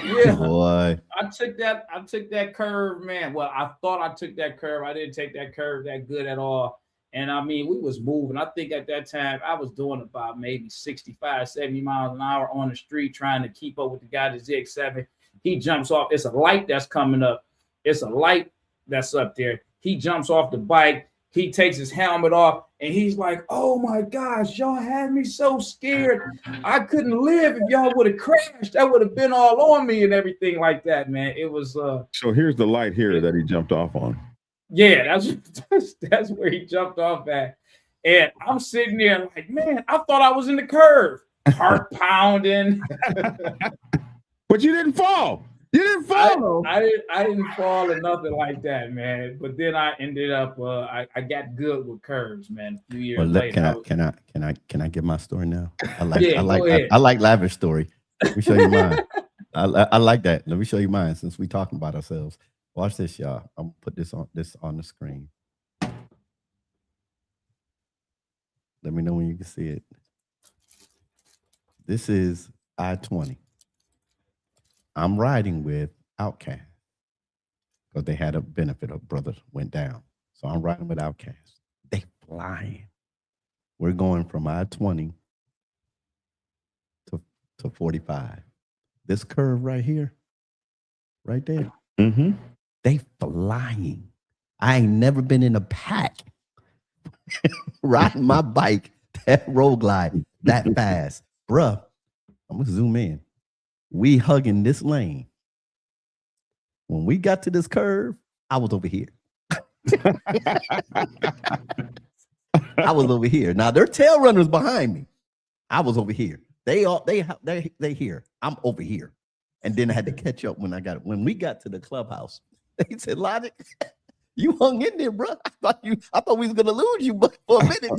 Speaker 3: Yeah,
Speaker 2: boy.
Speaker 3: I took that curve, man. Well, I thought I took that curve. I didn't take that curve that good at all. And I mean, we was moving. I think at that time I was doing about maybe 65, 70 miles an hour on the street trying to keep up with the guy that's ZX7. He jumps off. It's a light that's coming up. It's a light that's up there. He jumps off the bike. He takes his helmet off and he's like, oh my gosh, y'all had me so scared. I couldn't live if y'all would have crashed. That would have been all on me and everything like that, man. It was
Speaker 1: so here's the light here that he jumped off on.
Speaker 3: Yeah, that's where he jumped off at. And I'm sitting there like, man, I thought I was in the curve. Heart pounding.
Speaker 1: But you didn't fall. You didn't fall.
Speaker 3: I didn't fall or nothing like that, man. But then I ended up I got good with curves, man. A few years later.
Speaker 2: Can I get my story now? I like Lavish story. Let me show you mine. I like that. Let me show you mine since we talking about ourselves. Watch this, y'all. I'm gonna put this on the screen. Let me know when you can see it. This is I-20. I'm riding with Outcast because they had a benefit. A brother went down. So I'm riding with Outcast. They flying. We're going from I-20 to 45. This curve right here, right there.
Speaker 1: Mm-hmm.
Speaker 2: They flying. I ain't never been in a pack riding my bike that road glide that fast. Bruh, I'm gonna zoom in. We hugging this lane. When we got to this curve, I was over here. I was over here. Now their tail runners behind me. I was over here. They here. I'm over here. And then I had to catch up when we got to the clubhouse. They said, Logic, you hung in there, bro. I thought we was gonna lose you for a minute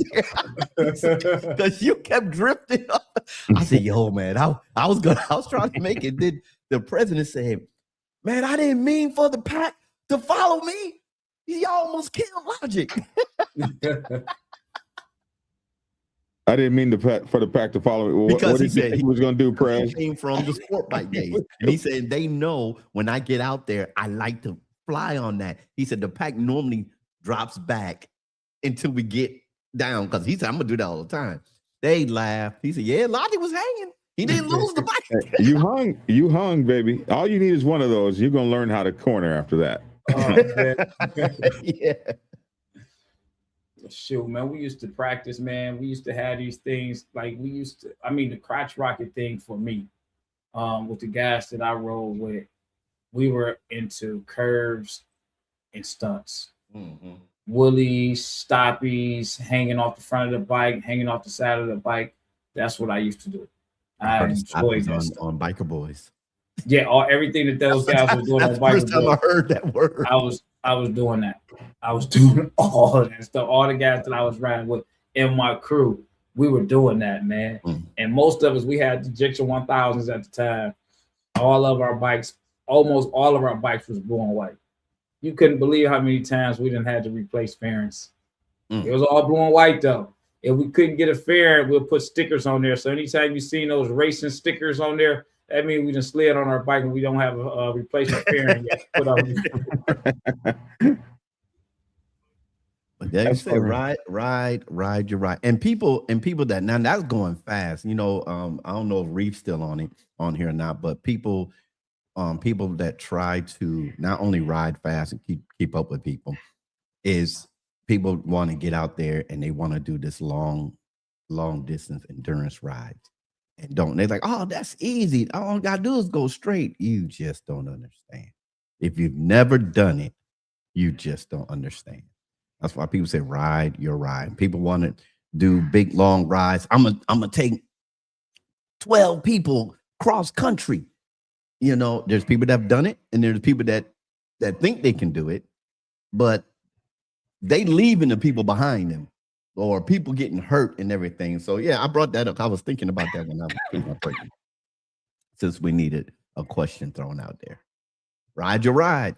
Speaker 2: because you kept drifting up. I said, yo, man, I was trying to make it. Then the president said, man, I didn't mean for the pack to follow me. Y'all almost killed Logic.
Speaker 1: I didn't mean for the pack to follow me.
Speaker 2: Because
Speaker 1: what he said he was going to do, Prez?
Speaker 2: He came from the sport bike days. And he said, they know when I get out there, I like to fly on that. He said, the pack normally drops back until we get down. Because he said, I'm going to do that all the time. They laughed. He said, yeah, Logic was hanging. He didn't lose the bike.
Speaker 1: You hung, baby. All you need is one of those. You're going to learn how to corner after that.
Speaker 2: Yeah.
Speaker 3: Shoot, man, we used to practice, man. We used to have these things like the crotch rocket thing for me, with the guys that I rode with, we were into curves and stunts. Mm-hmm. Woolies, stoppies, hanging off the front of the bike, hanging off the side of the bike. That's what I used to do. I enjoyed that
Speaker 2: on Biker Boys.
Speaker 3: Yeah, everything that those guys were doing on Biker Boys. That's the first time
Speaker 2: I heard that word.
Speaker 3: I was doing that. I was doing all of that stuff. All the guys that I was riding with in my crew, we were doing that, man. Mm. And most of us, we had the Jiction 1000s at the time. Almost all of our bikes was blue and white. You couldn't believe how many times we didn't have to replace fairings. Mm. It was all blue and white though. If we couldn't get a fairing, we'll put stickers on there. So anytime you seen those racing stickers on there, That means we just slid on our bike and we don't have a replacement fairing yet. Put on.
Speaker 2: But there you say, ride your ride. And people that now that's going fast. You know, I don't know if Reef's still on here or not, but people that try to not only ride fast and keep up with people, is people want to get out there and they want to do this long distance endurance rides. And they're like, oh, that's easy. All I gotta do is go straight. You just don't understand. If you've never done it, you just don't understand. That's why people say ride your ride. People want to do big long rides. I'm gonna take 12 people cross country. You know, there's people that have done it, and there's people that think they can do it, but they leaving the people behind them, or people getting hurt and everything. So yeah, I brought that up. I was thinking about that when I was doing my break, since we needed a question thrown out there. Ride your ride.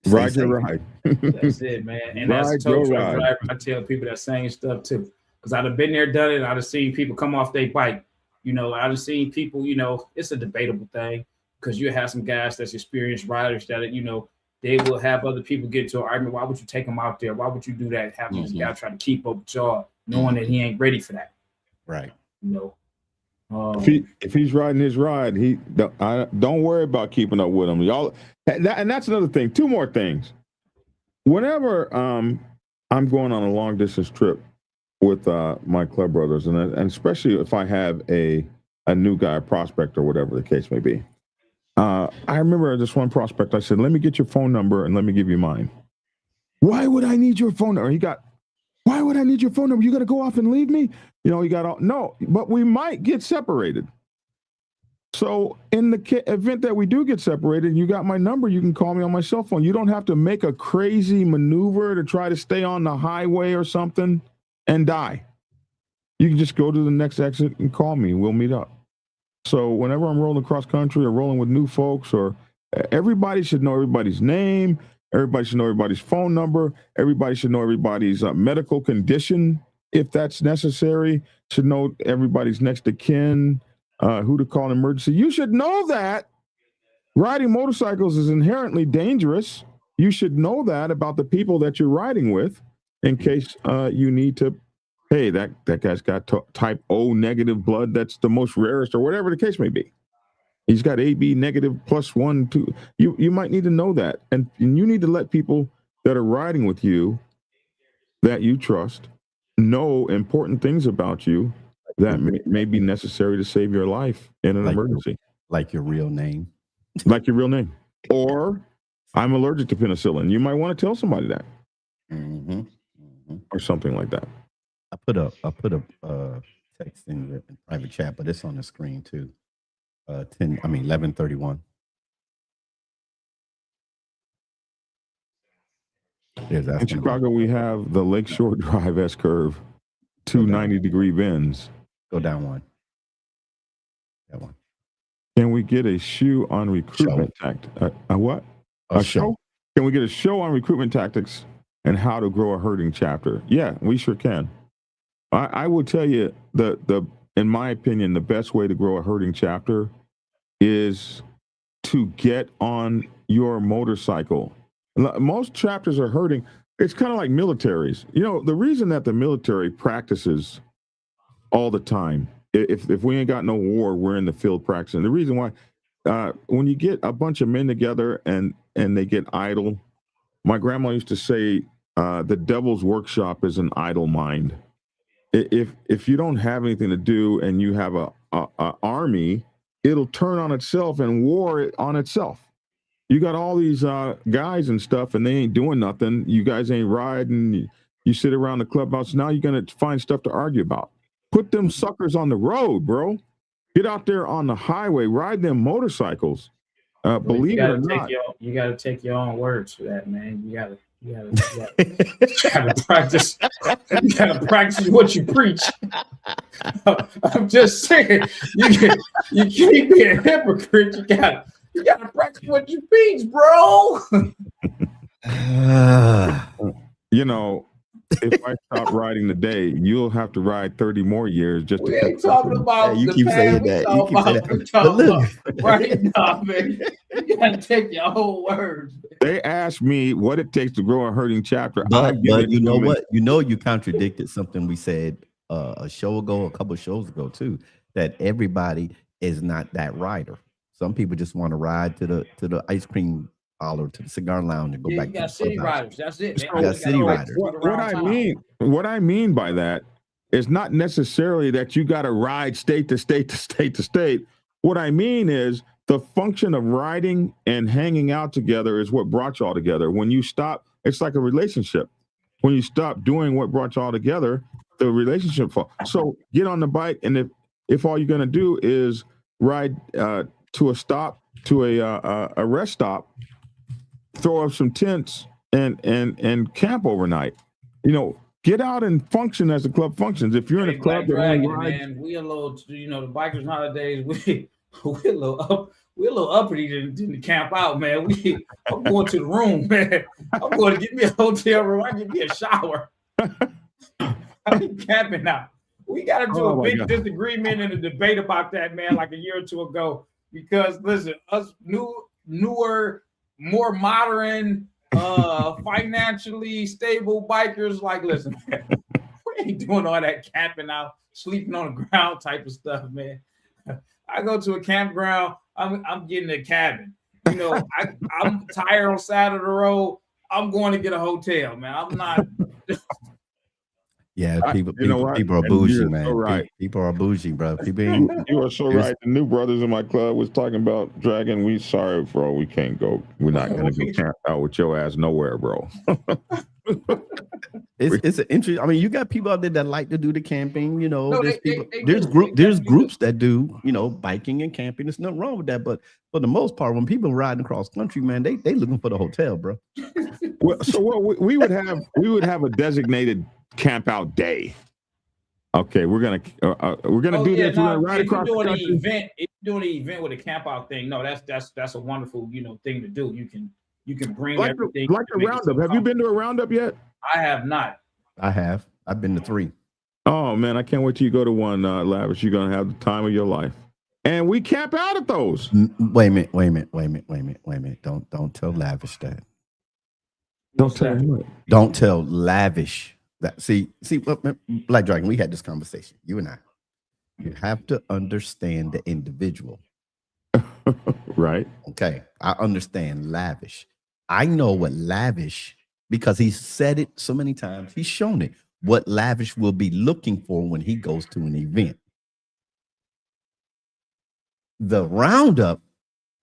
Speaker 1: Ride your ride.
Speaker 3: That's it, man. And that's a tow truck driver. I tell people that same stuff too, because I'd have been there, done it. I'd have seen people come off their bike. You know, I'd have seen people. You know, it's a debatable thing because you have some guys that's experienced riders that, you know, they will have other people get into an argument. Why would you take him out there? Why would you do that? Having this guy trying to keep up with y'all, knowing that he ain't ready for that.
Speaker 2: Right.
Speaker 3: You know.
Speaker 1: If he's riding his ride, don't worry about keeping up with him. Y'all, and that's another thing. Two more things. Whenever I'm going on a long distance trip with my club brothers, and especially if I have a new guy, a prospect, or whatever the case may be, I remember this one prospect. I said, "Let me get your phone number and let me give you mine." Why would I need your phone number? Why would I need your phone number? You got to go off and leave me? You know, no, but we might get separated. So in the event that we do get separated, you got my number. You can call me on my cell phone. You don't have to make a crazy maneuver to try to stay on the highway or something and die. You can just go to the next exit and call me. We'll meet up. So whenever I'm rolling across country or rolling with new folks, or everybody should know everybody's name. Everybody should know everybody's phone number. Everybody should know everybody's medical condition, if that's necessary. Should know everybody's next of kin, who to call an emergency. You should know that. Riding motorcycles is inherently dangerous. You should know that about the people that you're riding with, in case you need to. Hey, that guy's got type O negative blood. That's the most rarest, or whatever the case may be. He's got AB negative +1, 2. You might need to know that. And you need to let people that are riding with you that you trust know important things about you that may be necessary to save your life in an emergency.
Speaker 2: Like your real name.
Speaker 1: Like your real name. Or I'm allergic to penicillin. You might want to tell somebody that. Or something like that.
Speaker 2: I put a text in the private chat, but it's on the screen too. 11:31.
Speaker 1: In Chicago, we have the Lakeshore Drive S curve, 2 90-degree bends.
Speaker 2: Go down one. That one.
Speaker 1: Can we get a shoe on recruitment tactics? A what? A show? Can we get a show on recruitment tactics and how to grow a herding chapter? Yeah, we sure can. I will tell you in my opinion, the best way to grow a herding chapter is to get on your motorcycle. Most chapters are herding. It's kind of like militaries. You know, the reason that the military practices all the time, if we ain't got no war, we're in the field practicing. The reason why, when you get a bunch of men together and they get idle, my grandma used to say, the devil's workshop is an idle mind. If you don't have anything to do and you have a army, it'll turn on itself and war it on itself. You got all these guys and stuff, and they ain't doing nothing. You guys ain't riding. You sit around the clubhouse. Now you're going to find stuff to argue about. Put them suckers on the road, bro. Get out there on the highway. Ride them motorcycles. Believe it or not.
Speaker 3: You got to take your own words for that, man. You got to practice. You got to practice what you preach. I'm just saying, you can't be a hypocrite. You got to practice what you preach, bro.
Speaker 1: You know, if I stop riding today, you'll have to ride 30 more years just
Speaker 3: We
Speaker 1: to
Speaker 3: ain't
Speaker 1: catch up.
Speaker 3: talking about
Speaker 2: you
Speaker 3: the
Speaker 2: keep
Speaker 3: past.
Speaker 2: saying
Speaker 3: We
Speaker 2: that.
Speaker 3: talking
Speaker 2: You keep saying
Speaker 3: about-
Speaker 2: that.
Speaker 3: we talking
Speaker 2: But look.
Speaker 3: about right now, man. You gotta take your whole words.
Speaker 1: They asked me what it takes to grow a herding chapter.
Speaker 2: But
Speaker 1: give it
Speaker 2: you
Speaker 1: to
Speaker 2: know
Speaker 1: them in-
Speaker 2: what? You know you contradicted something we said a couple of shows ago too. That everybody is not that rider. Some people just want to ride to the ice cream parlor, to the cigar lounge, and go
Speaker 3: Yeah,
Speaker 2: back
Speaker 3: you
Speaker 2: to
Speaker 3: got
Speaker 2: the
Speaker 3: city
Speaker 2: clubhouse.
Speaker 3: riders. That's it. They
Speaker 1: So-
Speaker 3: always
Speaker 2: city
Speaker 3: gotta
Speaker 2: riders.
Speaker 3: ride
Speaker 1: What I mean by that is not necessarily that you got to ride state to state to state to state. What I mean is the function of riding and hanging out together is what brought y'all together. When you stop, it's like a relationship. When you stop doing what brought y'all together, the relationship falls. So get on the bike, and if all you're going to do is ride to a stop, to a rest stop, throw up some tents and camp overnight. Get out and function as the club functions. If you're in a club that only rides,
Speaker 3: man, we a little, the bikers nowadays, we're a little uppity to camp out, man. I'm going to the room, man. I'm going to get me a hotel room. I get me a shower. I'm camping out. We got into a big disagreement and a debate about that, man, like a year or two ago. Because listen, us newer, more modern, financially stable bikers, like, listen, man, we ain't doing all that camping out, sleeping on the ground type of stuff, man. I go to a campground, I'm getting a cabin. I'm tired on side of the road. I'm going to get a hotel, man. I'm not.
Speaker 2: Yeah, people are
Speaker 1: And
Speaker 2: bougie,
Speaker 1: you're
Speaker 2: man.
Speaker 1: so right.
Speaker 2: People are bougie, bro. People ain't,
Speaker 1: You are so right. The new brothers in my club was talking about Dragon. We sorry, bro. We can't go. We're not gonna go camp out with your ass nowhere, bro.
Speaker 2: it's an interest. I mean, you got people out there that like to do the camping.
Speaker 3: No,
Speaker 2: there's
Speaker 3: they
Speaker 2: people.
Speaker 3: do.
Speaker 2: There's
Speaker 3: They
Speaker 2: there's
Speaker 3: definitely
Speaker 2: groups that do biking and camping. There's nothing wrong with that. But for the most part, when people riding across country, man, they looking for the hotel, bro.
Speaker 1: We would have a designated camp out day. Okay, we're gonna do this. We're gonna ride across the country.
Speaker 3: If you're doing an event with a camp out thing, no, that's a wonderful thing to do. You can bring
Speaker 1: Like
Speaker 3: everything.
Speaker 1: a roundup. Have you been to a roundup yet?
Speaker 3: I have not.
Speaker 2: I have. I've been to 3.
Speaker 1: Oh man, I can't wait till you go to one, Lavish. You're gonna have the time of your life. And we camp out at those.
Speaker 2: Wait a minute. Don't tell Lavish that.
Speaker 1: Don't tell him what.
Speaker 2: Don't tell Lavish that. See, Black Dragon, we had this conversation, you and I. You have to understand the individual.
Speaker 1: Right.
Speaker 2: Okay. I understand Lavish. I know what Lavish, because he's said it so many times, he's shown it, what Lavish will be looking for when he goes to an event. The roundup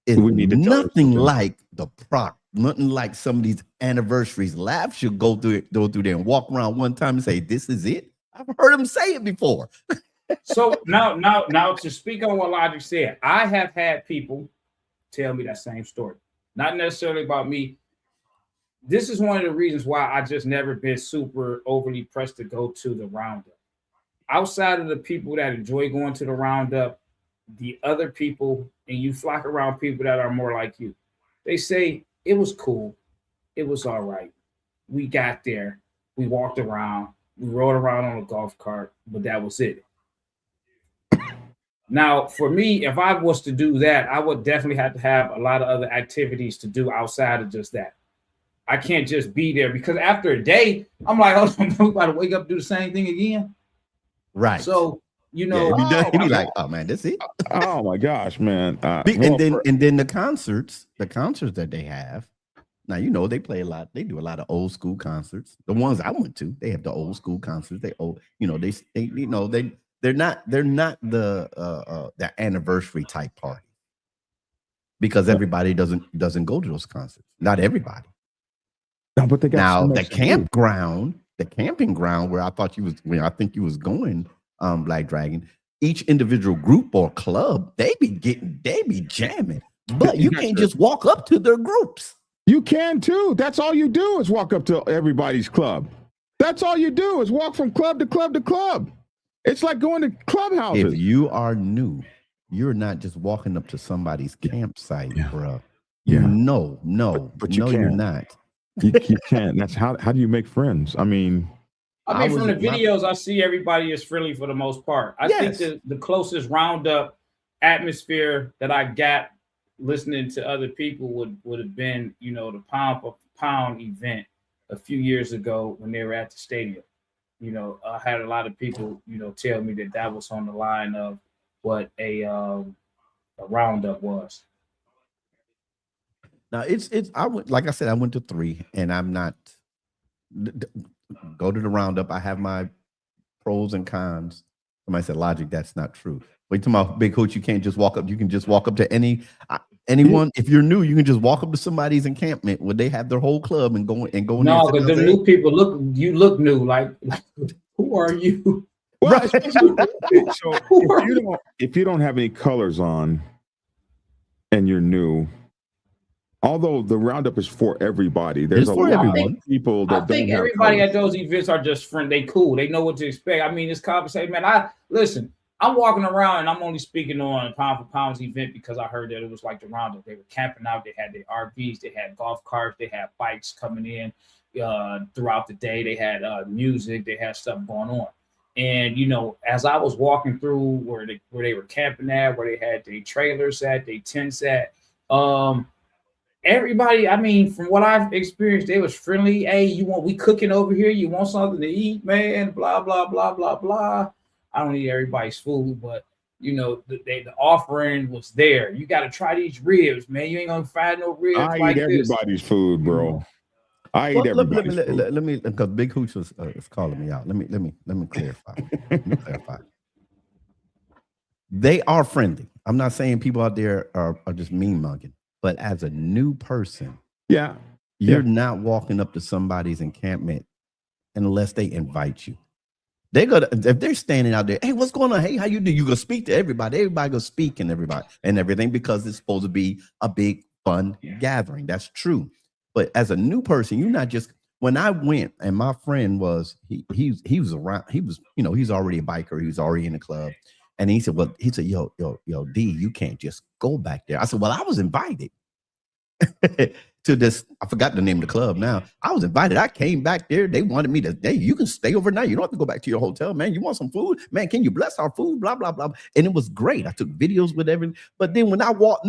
Speaker 2: is nothing like the PROC, nothing like some of these anniversaries. Lavish should go through there and walk around one time and say, "This is it." I've heard him say it before.
Speaker 3: So now to speak on what Logic said, I have had people tell me that same story. Not necessarily about me. This is one of the reasons why I just never been super overly pressed to go to the roundup. Outside of the people that enjoy going to the roundup, the other people, and you flock around people that are more like you, they say it was cool, it was all right. We got there, we walked around, we rode around on a golf cart, but that was it. Now, for me, if I was to do that, I would definitely have to have a lot of other activities to do outside of just that. I can't just be there, because after a day, I'm like, oh, I'm about to wake up and do the same thing again.
Speaker 2: Right.
Speaker 3: So,
Speaker 2: he'd be like, oh man, that's it.
Speaker 1: Oh my gosh, man.
Speaker 2: And then the concerts that they have. Now, they play a lot. They do a lot of old school concerts. The ones I went to, they have the old school concerts. They're not the anniversary type party, because everybody doesn't go to those concerts. Not everybody.
Speaker 1: No, but they got
Speaker 2: now
Speaker 1: so
Speaker 2: the
Speaker 1: much
Speaker 2: camping ground where I think you was going, Black Dragon. Each individual group or club, they be jamming, but you can't just walk up to their groups.
Speaker 1: You can too. That's all you do is walk up to everybody's club. That's all you do is walk from club to club to club. It's like going to clubhouses.
Speaker 2: If you are new, you're not just walking up to somebody's campsite, bro.
Speaker 1: Yeah.
Speaker 2: No,
Speaker 1: but you can't.
Speaker 2: you're not.
Speaker 1: You can't. That's how do you make friends? I mean,
Speaker 3: I mean, from the videos I see, everybody is friendly for the most part. I think the closest roundup atmosphere that I got listening to other people would have been, you know, the pound for pound event a few years ago when they were at the stadium. You know, I had a lot of people, you know, tell me that was on the line of what a roundup was.
Speaker 2: Now I went, like I said, I went to 3, and I'm not go to the roundup. I have my pros and cons. Somebody said, Logic, that's not true. Wait till my Big Hooch, you can't just walk up. You can just walk up to anyone. If you're new, you can just walk up to somebody's encampment where they have their whole club and go.
Speaker 3: No, because the new people look new. Like who are you?
Speaker 1: Well, so if you don't have any colors on and you're new, although the roundup is for everybody, there's a lot of people that don't have
Speaker 3: everybody
Speaker 1: colors.
Speaker 3: at those events are just friendly. They cool. They know what to expect. I mean, it's conversation, man. I'm walking around and I'm only speaking on a pound for pounds event because I heard that it was like the roundup. They were camping out. They had their RVs. They had golf carts. They had bikes coming in throughout the day. They had music. They had stuff going on. And, you know, as I was walking through where they were camping at, where they had their trailers at, their tents at, everybody, I mean, from what I've experienced, they was friendly. Hey, we cooking over here? You want something to eat, man? Blah, blah, blah, blah, blah. I don't eat everybody's food, but you know, the offering was there. You got to try these ribs, man. You ain't gonna find no ribs. I
Speaker 1: eat everybody's food, bro. I eat everybody's food.
Speaker 2: Let me, because Big Hooch is calling me out. Let me clarify. They are friendly. I'm not saying people out there are just mean mugging, but as a new person, you're not walking up to somebody's encampment unless they invite you. If they're standing out there, hey, what's going on? Hey, how you do? You gonna speak to everybody. Everybody gonna speak and everything because it's supposed to be a big fun gathering. That's true. But as a new person, you're not just. When I went, and my friend was he was around. He was, you know, he's already a biker. He was already in the club, and he said, yo, D, you can't just go back there. I said, well, I was invited to this. I forgot the name of the club now. I was invited. I came back there. They wanted me to, hey, you can stay overnight. You don't have to go back to your hotel, man. You want some food? Man, can you bless our food? Blah, blah, blah. And it was great. I took videos with everything. But then when I walked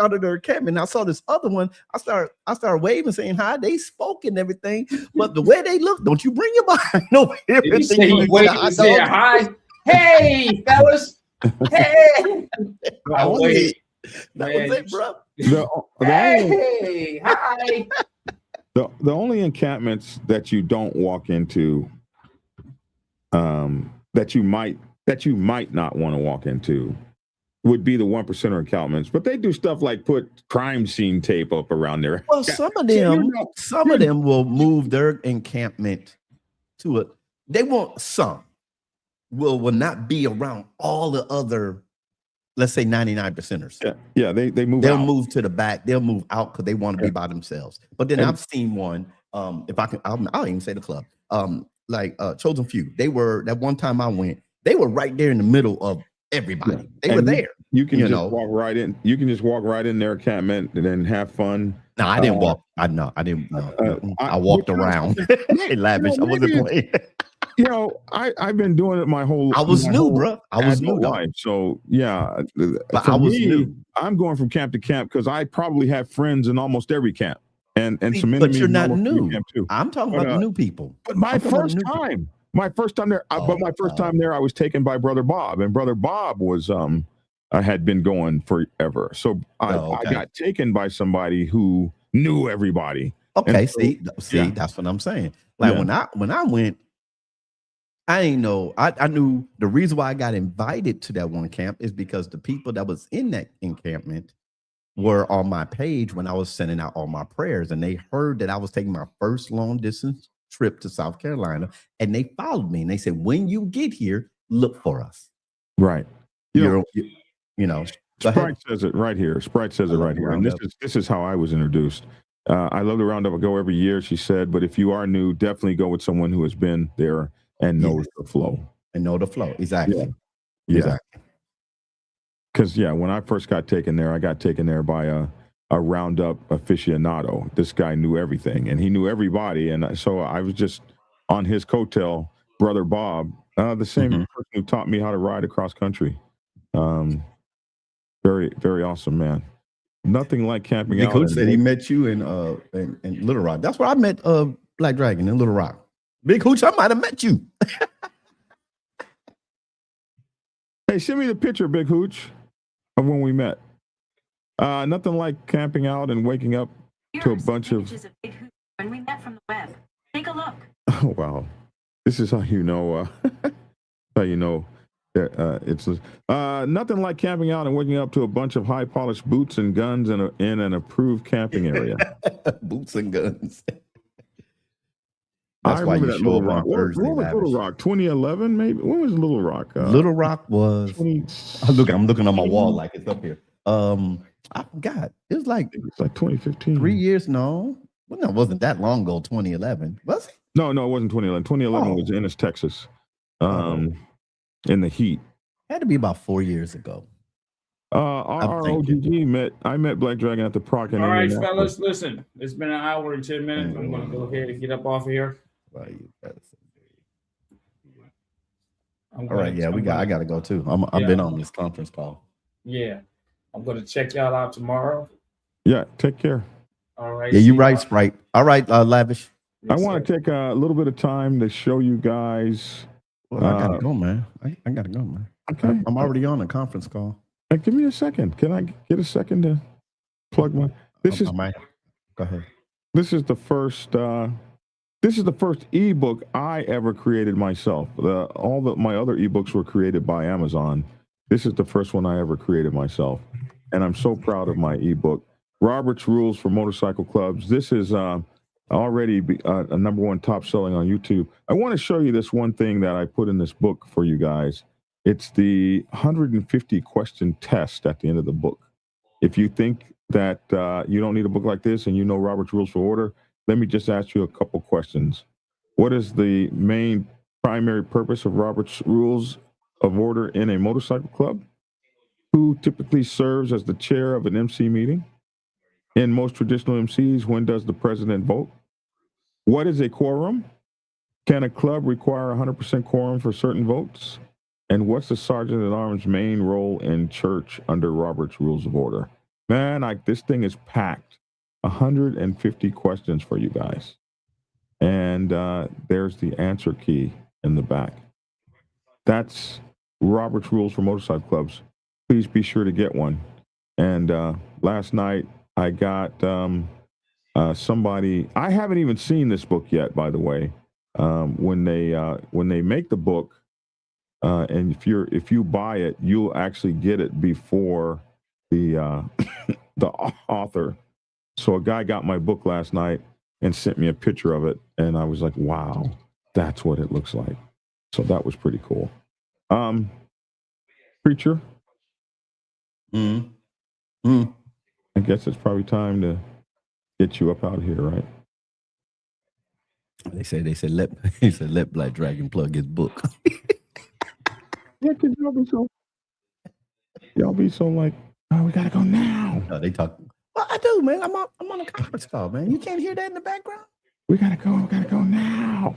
Speaker 2: out of their encampment, I saw this other one. I started waving, saying hi. They spoke and everything. But the way they look, don't you bring your behind over here.
Speaker 3: Did you say you waved and said hi? Hey, fellas. Hey.
Speaker 2: That was it, bro.
Speaker 3: Hey, hi.
Speaker 1: The only encampments that you don't walk into, that you might not want to walk into, would be the 1% encampments. But they do stuff like put crime scene tape up around there.
Speaker 2: Well, some of them will move their encampment to it. They won't. Some will not be around all the other. Let's say 99%ers.
Speaker 1: Yeah, they move.
Speaker 2: They'll move to the back. They'll move out because they want to be by themselves. But then I've seen one. If I can, I'll even say the club. Like Chosen Few. They were that one time I went. They were right there in the middle of everybody. They were there.
Speaker 1: You can just walk right in. You can just walk right in their encampment and then have fun.
Speaker 2: No, I didn't walk. I didn't. I walked around. Hey, Lavish. I wasn't playing.
Speaker 1: You know, I've been doing it my whole.
Speaker 2: I was new, bro. I was new
Speaker 1: life. So yeah,
Speaker 2: but I was new.
Speaker 1: I'm going from camp to camp because I probably have friends in almost every camp, and some enemies.
Speaker 2: But you're not new.
Speaker 1: Camp too.
Speaker 2: I'm talking about the new people.
Speaker 1: But my first time there. But my first time there, I was taken by Brother Bob, and Brother Bob was I had been going forever. So I got taken by somebody who knew everybody.
Speaker 2: Okay, see, that's what I'm saying. Like when I went. I didn't know. I knew the reason why I got invited to that one camp is because the people that was in that encampment were on my page when I was sending out all my prayers, and they heard that I was taking my first long distance trip to South Carolina, and they followed me and they said, "When you get here, look for us."
Speaker 1: Right.
Speaker 2: You know.
Speaker 1: Sprite says it right here. Sprite says it right here, and this is how I was introduced. I love the roundup. I go every year, she said, but if you are new, definitely go with someone who has been there and knows the flow.
Speaker 2: Exactly.
Speaker 1: Yeah.
Speaker 2: Exactly.
Speaker 1: Because when I first got taken there, I got taken there by a roundup aficionado. This guy knew everything and he knew everybody, and so I was just on his coattail, brother Bob, the same
Speaker 2: Mhm.
Speaker 1: person who taught me how to ride across country. Very, very awesome, man. Nothing like camping
Speaker 2: Big
Speaker 1: out.
Speaker 2: Hooch
Speaker 1: and-
Speaker 2: said he met you in Little Rock. That's where I met Black Dragon in Little Rock. Big Hooch, I might have met you.
Speaker 1: Hey, send me the picture, Big Hooch, of when we met. Nothing like camping out and waking up to a bunch of.
Speaker 6: Big Hooch when we met from the web. Take a look.
Speaker 1: Oh wow, this is how you know. How you know that it's nothing like camping out and waking up to a bunch of high polished boots and guns in an approved camping area.
Speaker 2: Boots and guns.
Speaker 1: I
Speaker 2: That's why
Speaker 1: remember
Speaker 2: you
Speaker 1: that
Speaker 2: show
Speaker 1: Little
Speaker 2: up
Speaker 1: Rock.
Speaker 2: on Thursday.
Speaker 1: What was Little
Speaker 2: Lavish.
Speaker 1: Rock? 2011, maybe. When was Little Rock?
Speaker 2: Little Rock was.
Speaker 1: 20,
Speaker 2: I'm looking on my wall like it's up here. I forgot. It was like
Speaker 1: it's like 2015.
Speaker 2: 3 years. No, well, no, it wasn't that long ago. 2011 was it?
Speaker 1: No, it wasn't 2011. 2011 was Ennis, Texas. In the heat.
Speaker 2: Had to be about 4 years ago.
Speaker 1: Our OGG I met Black Dragon at the PROC.
Speaker 3: All right, fellas, listen. It's been an hour and 10 minutes. I'm going to go ahead and get up off of here.
Speaker 2: All right, yeah, I got to go too. I've been on this conference call.
Speaker 3: Yeah, I'm going to check y'all out tomorrow.
Speaker 1: Yeah, take care.
Speaker 3: All right.
Speaker 2: Yeah, you're right, Sprite. All right, Lavish.
Speaker 1: I want to take a little bit of time to show you guys.
Speaker 2: Well, I got to go, man. I got to go, man.
Speaker 1: Okay.
Speaker 2: I'm already on a conference call.
Speaker 1: Give me a second. Can I get a second to plug my?
Speaker 2: Go ahead.
Speaker 1: This is the first. This is the first ebook I ever created myself. All my other ebooks were created by Amazon. This is the first one I ever created myself, and I'm so proud of my ebook. Robert's Rules for Motorcycle Clubs. This is already a #1 top selling on YouTube. I want to show you this one thing that I put in this book for you guys. It's the 150 question test at the end of the book. If you think that you don't need a book like this and you know Robert's Rules for Order, let me just ask you a couple questions. What is the main primary purpose of Robert's Rules of Order in a motorcycle club? Who typically serves as the chair of an MC meeting? In most traditional MCs, when does the president vote? What is a quorum? Can a club require 100% quorum for certain votes? And what's the sergeant at arms' main role in church under Robert's Rules of Order? Man, this thing is packed. 150 questions for you guys. And there's the answer key in the back. That's Robert's Rules for Motorcycle Clubs. Please be sure to get one. And last night I got somebody. I haven't even seen this book yet, by the way. When they make the book, and if you buy it, you'll actually get it before the the author. So a guy got my book last night and sent me a picture of it, and I was like, wow, that's what it looks like. So that was pretty cool. Preacher. I guess it's probably time to get you up out of here, right?
Speaker 2: They said let Black Dragon plug his book.
Speaker 1: Yeah, because y'all be so like, oh, we gotta go now.
Speaker 2: No, they talk. Well, I do, man. I'm on a conference call, man. You can't hear that in the background.
Speaker 1: We gotta go now.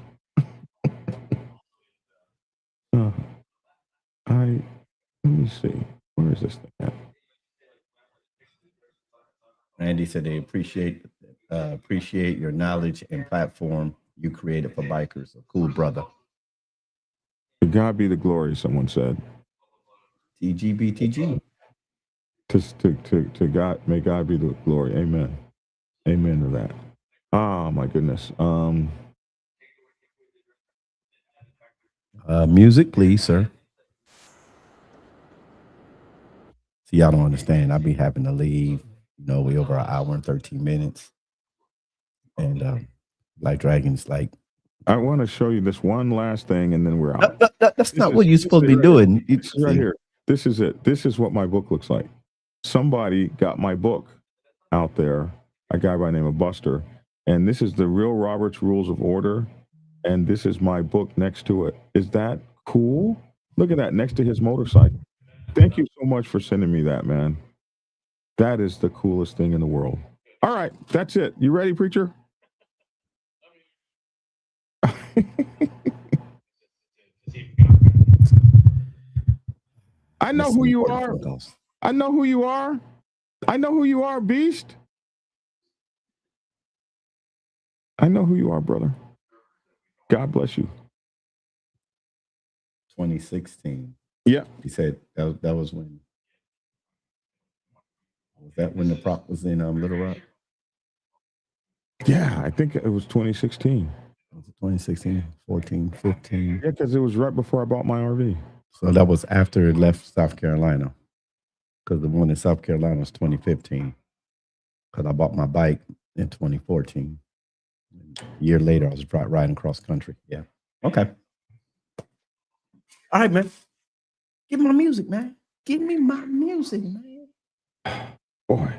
Speaker 1: Let me see. Where is this thing at?
Speaker 2: Randy said they appreciate your knowledge and platform you created for bikers. A cool brother.
Speaker 1: To God be the glory, someone said.
Speaker 2: TGBTG.
Speaker 1: To God, may God be the glory. Amen. Amen to that. Oh my goodness.
Speaker 2: Music, please, sir. See, y'all don't understand. I'll be having to leave. We over an hour and 13 minutes. And Black Dragon's like,
Speaker 1: I want to show you this one last thing, and then we're out.
Speaker 2: That's not what you're supposed to be doing.
Speaker 1: It's right here. This is it. This is what my book looks like. Somebody got my book out there, a guy by the name of Buster, and this is the real Robert's Rules of Order, and this is my book next to it. Is that cool? Look at that, next to his motorcycle. Thank you so much for sending me that, man. That is the coolest thing in the world. All right, that's it. You ready, preacher? I know who you are. I know who you are. I know who you are, Beast. I know who you are, brother. God bless you.
Speaker 2: 2016.
Speaker 1: Yeah.
Speaker 2: He said that was when. Was that when the PROC was in Little Rock?
Speaker 1: Yeah, I think it was 2016.
Speaker 2: Was it 2016, 14, 15?
Speaker 1: Yeah, because it was right before I bought my RV.
Speaker 2: So that was after it left South Carolina. Because the one in South Carolina was 2015. Because I bought my bike in 2014. A year later, I was riding cross country. Yeah. Okay. All right, man. Give me my music, man. Give me my music, man.
Speaker 1: Boy.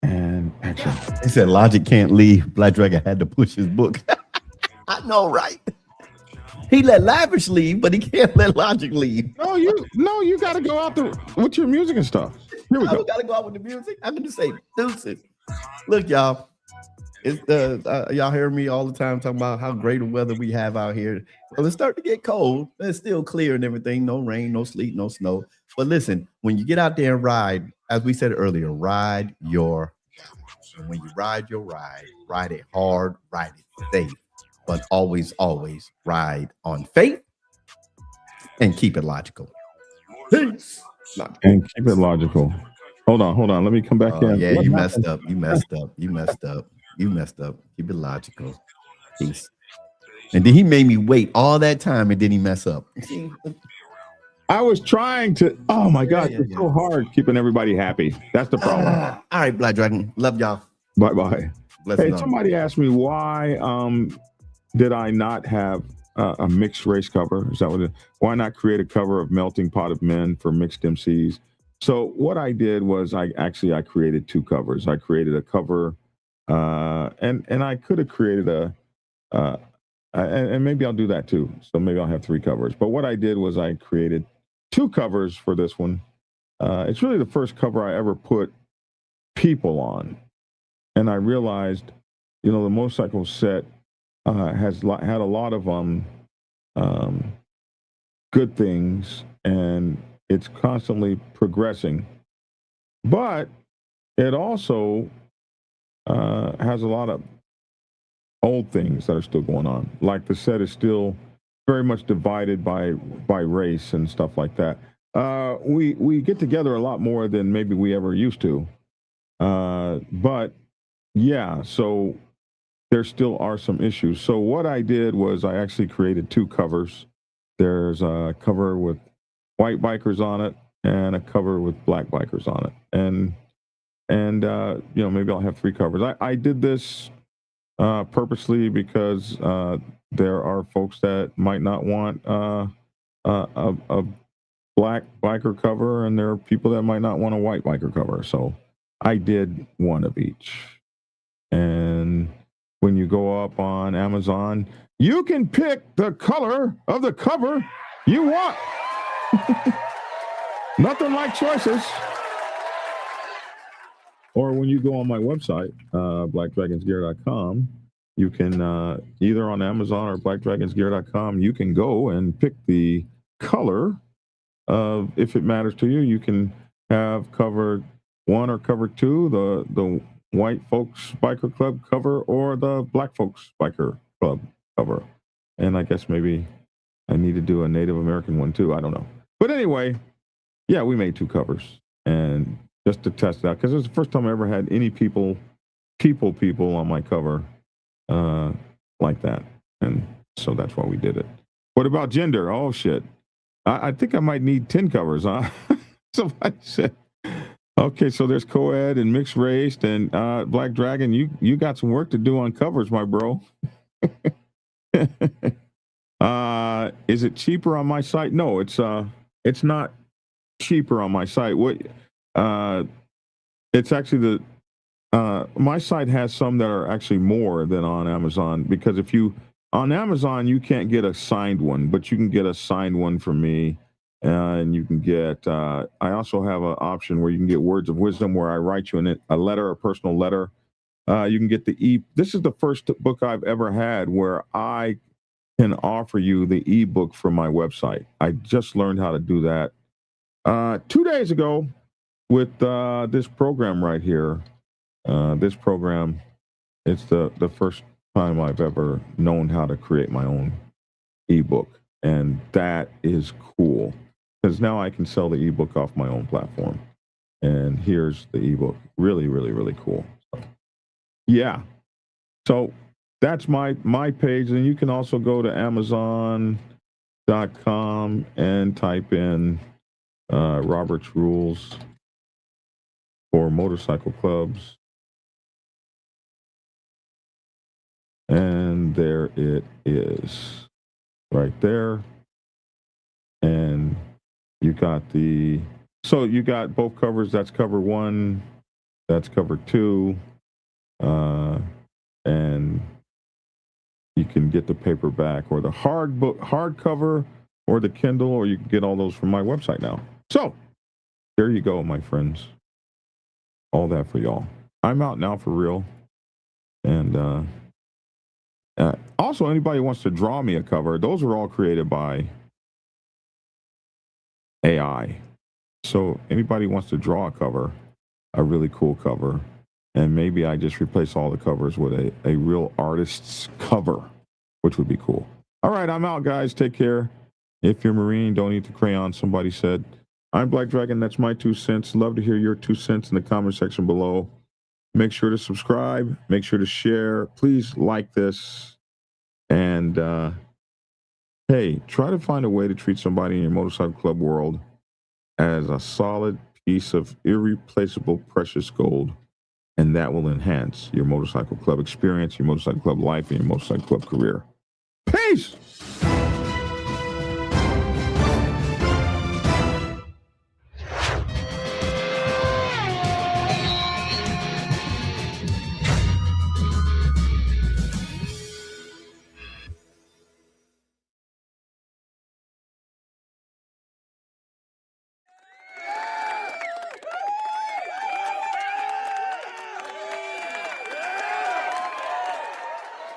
Speaker 1: And action.
Speaker 2: He said Logic can't leave. Black Dragon had to push his book. I know, right? He let Lavish leave, but he can't let Logic leave.
Speaker 1: No, you got to go out there with your music and stuff. Here we go.
Speaker 2: We got to go out with the music. I'm going to say deuces. Look, y'all. It's y'all hear me all the time talking about how great of weather we have out here. Well, it's starting to get cold. It's still clear and everything. No rain, no sleet, no snow. But listen, when you get out there and ride, as we said earlier, ride your. And when you ride your ride it hard, ride it safe, but always, always ride on faith and keep it logical. Peace.
Speaker 1: And keep it logical. Hold on. Let me come back in.
Speaker 2: Yeah, you messed up. You messed up. Keep it logical. Peace. And then he made me wait all that time and then he mess up.
Speaker 1: I was trying to. Oh my God, it's so hard keeping everybody happy. That's the problem.
Speaker 2: All right, Black Dragon. Love y'all.
Speaker 1: Bye. Hey, somebody asked me why did I not have a mixed race cover? Is that what why not create a cover of Melting Pot of Men for mixed MCs? So what I did was I created two covers. I created a cover and I could have created and maybe I'll do that too. So maybe I'll have three covers. But what I did was I created two covers for this one. It's really the first cover I ever put people on. And I realized, the motorcycle set had a lot of good things, and it's constantly progressing. But it also has a lot of old things that are still going on. Like the set is still very much divided by race and stuff like that. We get together a lot more than maybe we ever used to. But yeah, so there still are some issues. So what I did was I actually created two covers. There's a cover with white bikers on it and a cover with black bikers on it. And maybe I'll have three covers. I did this purposely because there are folks that might not want a black biker cover, and there are people that might not want a white biker cover. So I did one of each. And when you go up on Amazon, you can pick the color of the cover you want. Nothing like choices. Or when you go on my website, blackdragonsgear.com, you can either on Amazon or blackdragonsgear.com, you can go and pick the color of, if it matters to you, you can have cover 1 or cover 2, the white folks biker club cover or the black folks biker club cover. And I guess maybe I need to do a Native American one too. I don't know. But anyway, yeah, we made two covers, and just to test it out, because it was the first time I ever had any people on my cover like that. And so that's why we did it. What about gender? Oh shit. I think I might need 10 covers, huh? Somebody said. Okay, so there's co-ed and mixed race, and Black Dragon, you got some work to do on covers, my bro. Is it cheaper on my site? No, it's not cheaper on my site. It's actually my site has some that are actually more than on Amazon, because on Amazon you can't get a signed one, but you can get a signed one from me. And you can get, I also have an option where you can get words of wisdom, where I write you a letter, a personal letter. You can get this is the first book I've ever had where I can offer you the ebook from my website. I just learned how to do that 2 days ago with this program right here. This program, it's the first time I've ever known how to create my own ebook. And that is cool because now I can sell the ebook off my own platform. And here's the ebook. Really, really, really cool. Yeah. So that's my page. And you can also go to Amazon.com and type in Robert's Rules for Motorcycle Clubs. And there it is right there. And you got so you got both covers. That's cover 1, that's cover 2. And you can get the paperback or the hardcover or the Kindle, or you can get all those from my website now. So there you go, my friends. All that for y'all. I'm out now for real. And also, anybody wants to draw me a cover, those are all created by AI. So anybody wants to draw a cover, a really cool cover, and maybe I just replace all the covers with a real artist's cover, which would be cool. All right, I'm out, guys. Take care. If you're Marine, don't eat the crayon, somebody said. I'm Black Dragon. That's my 2 cents. Love to hear your 2 cents in the comment section below. Make sure to subscribe. Make sure to share. Please like this. And, hey, try to find a way to treat somebody in your motorcycle club world as a solid piece of irreplaceable precious gold. And that will enhance your motorcycle club experience, your motorcycle club life, and your motorcycle club career. Peace!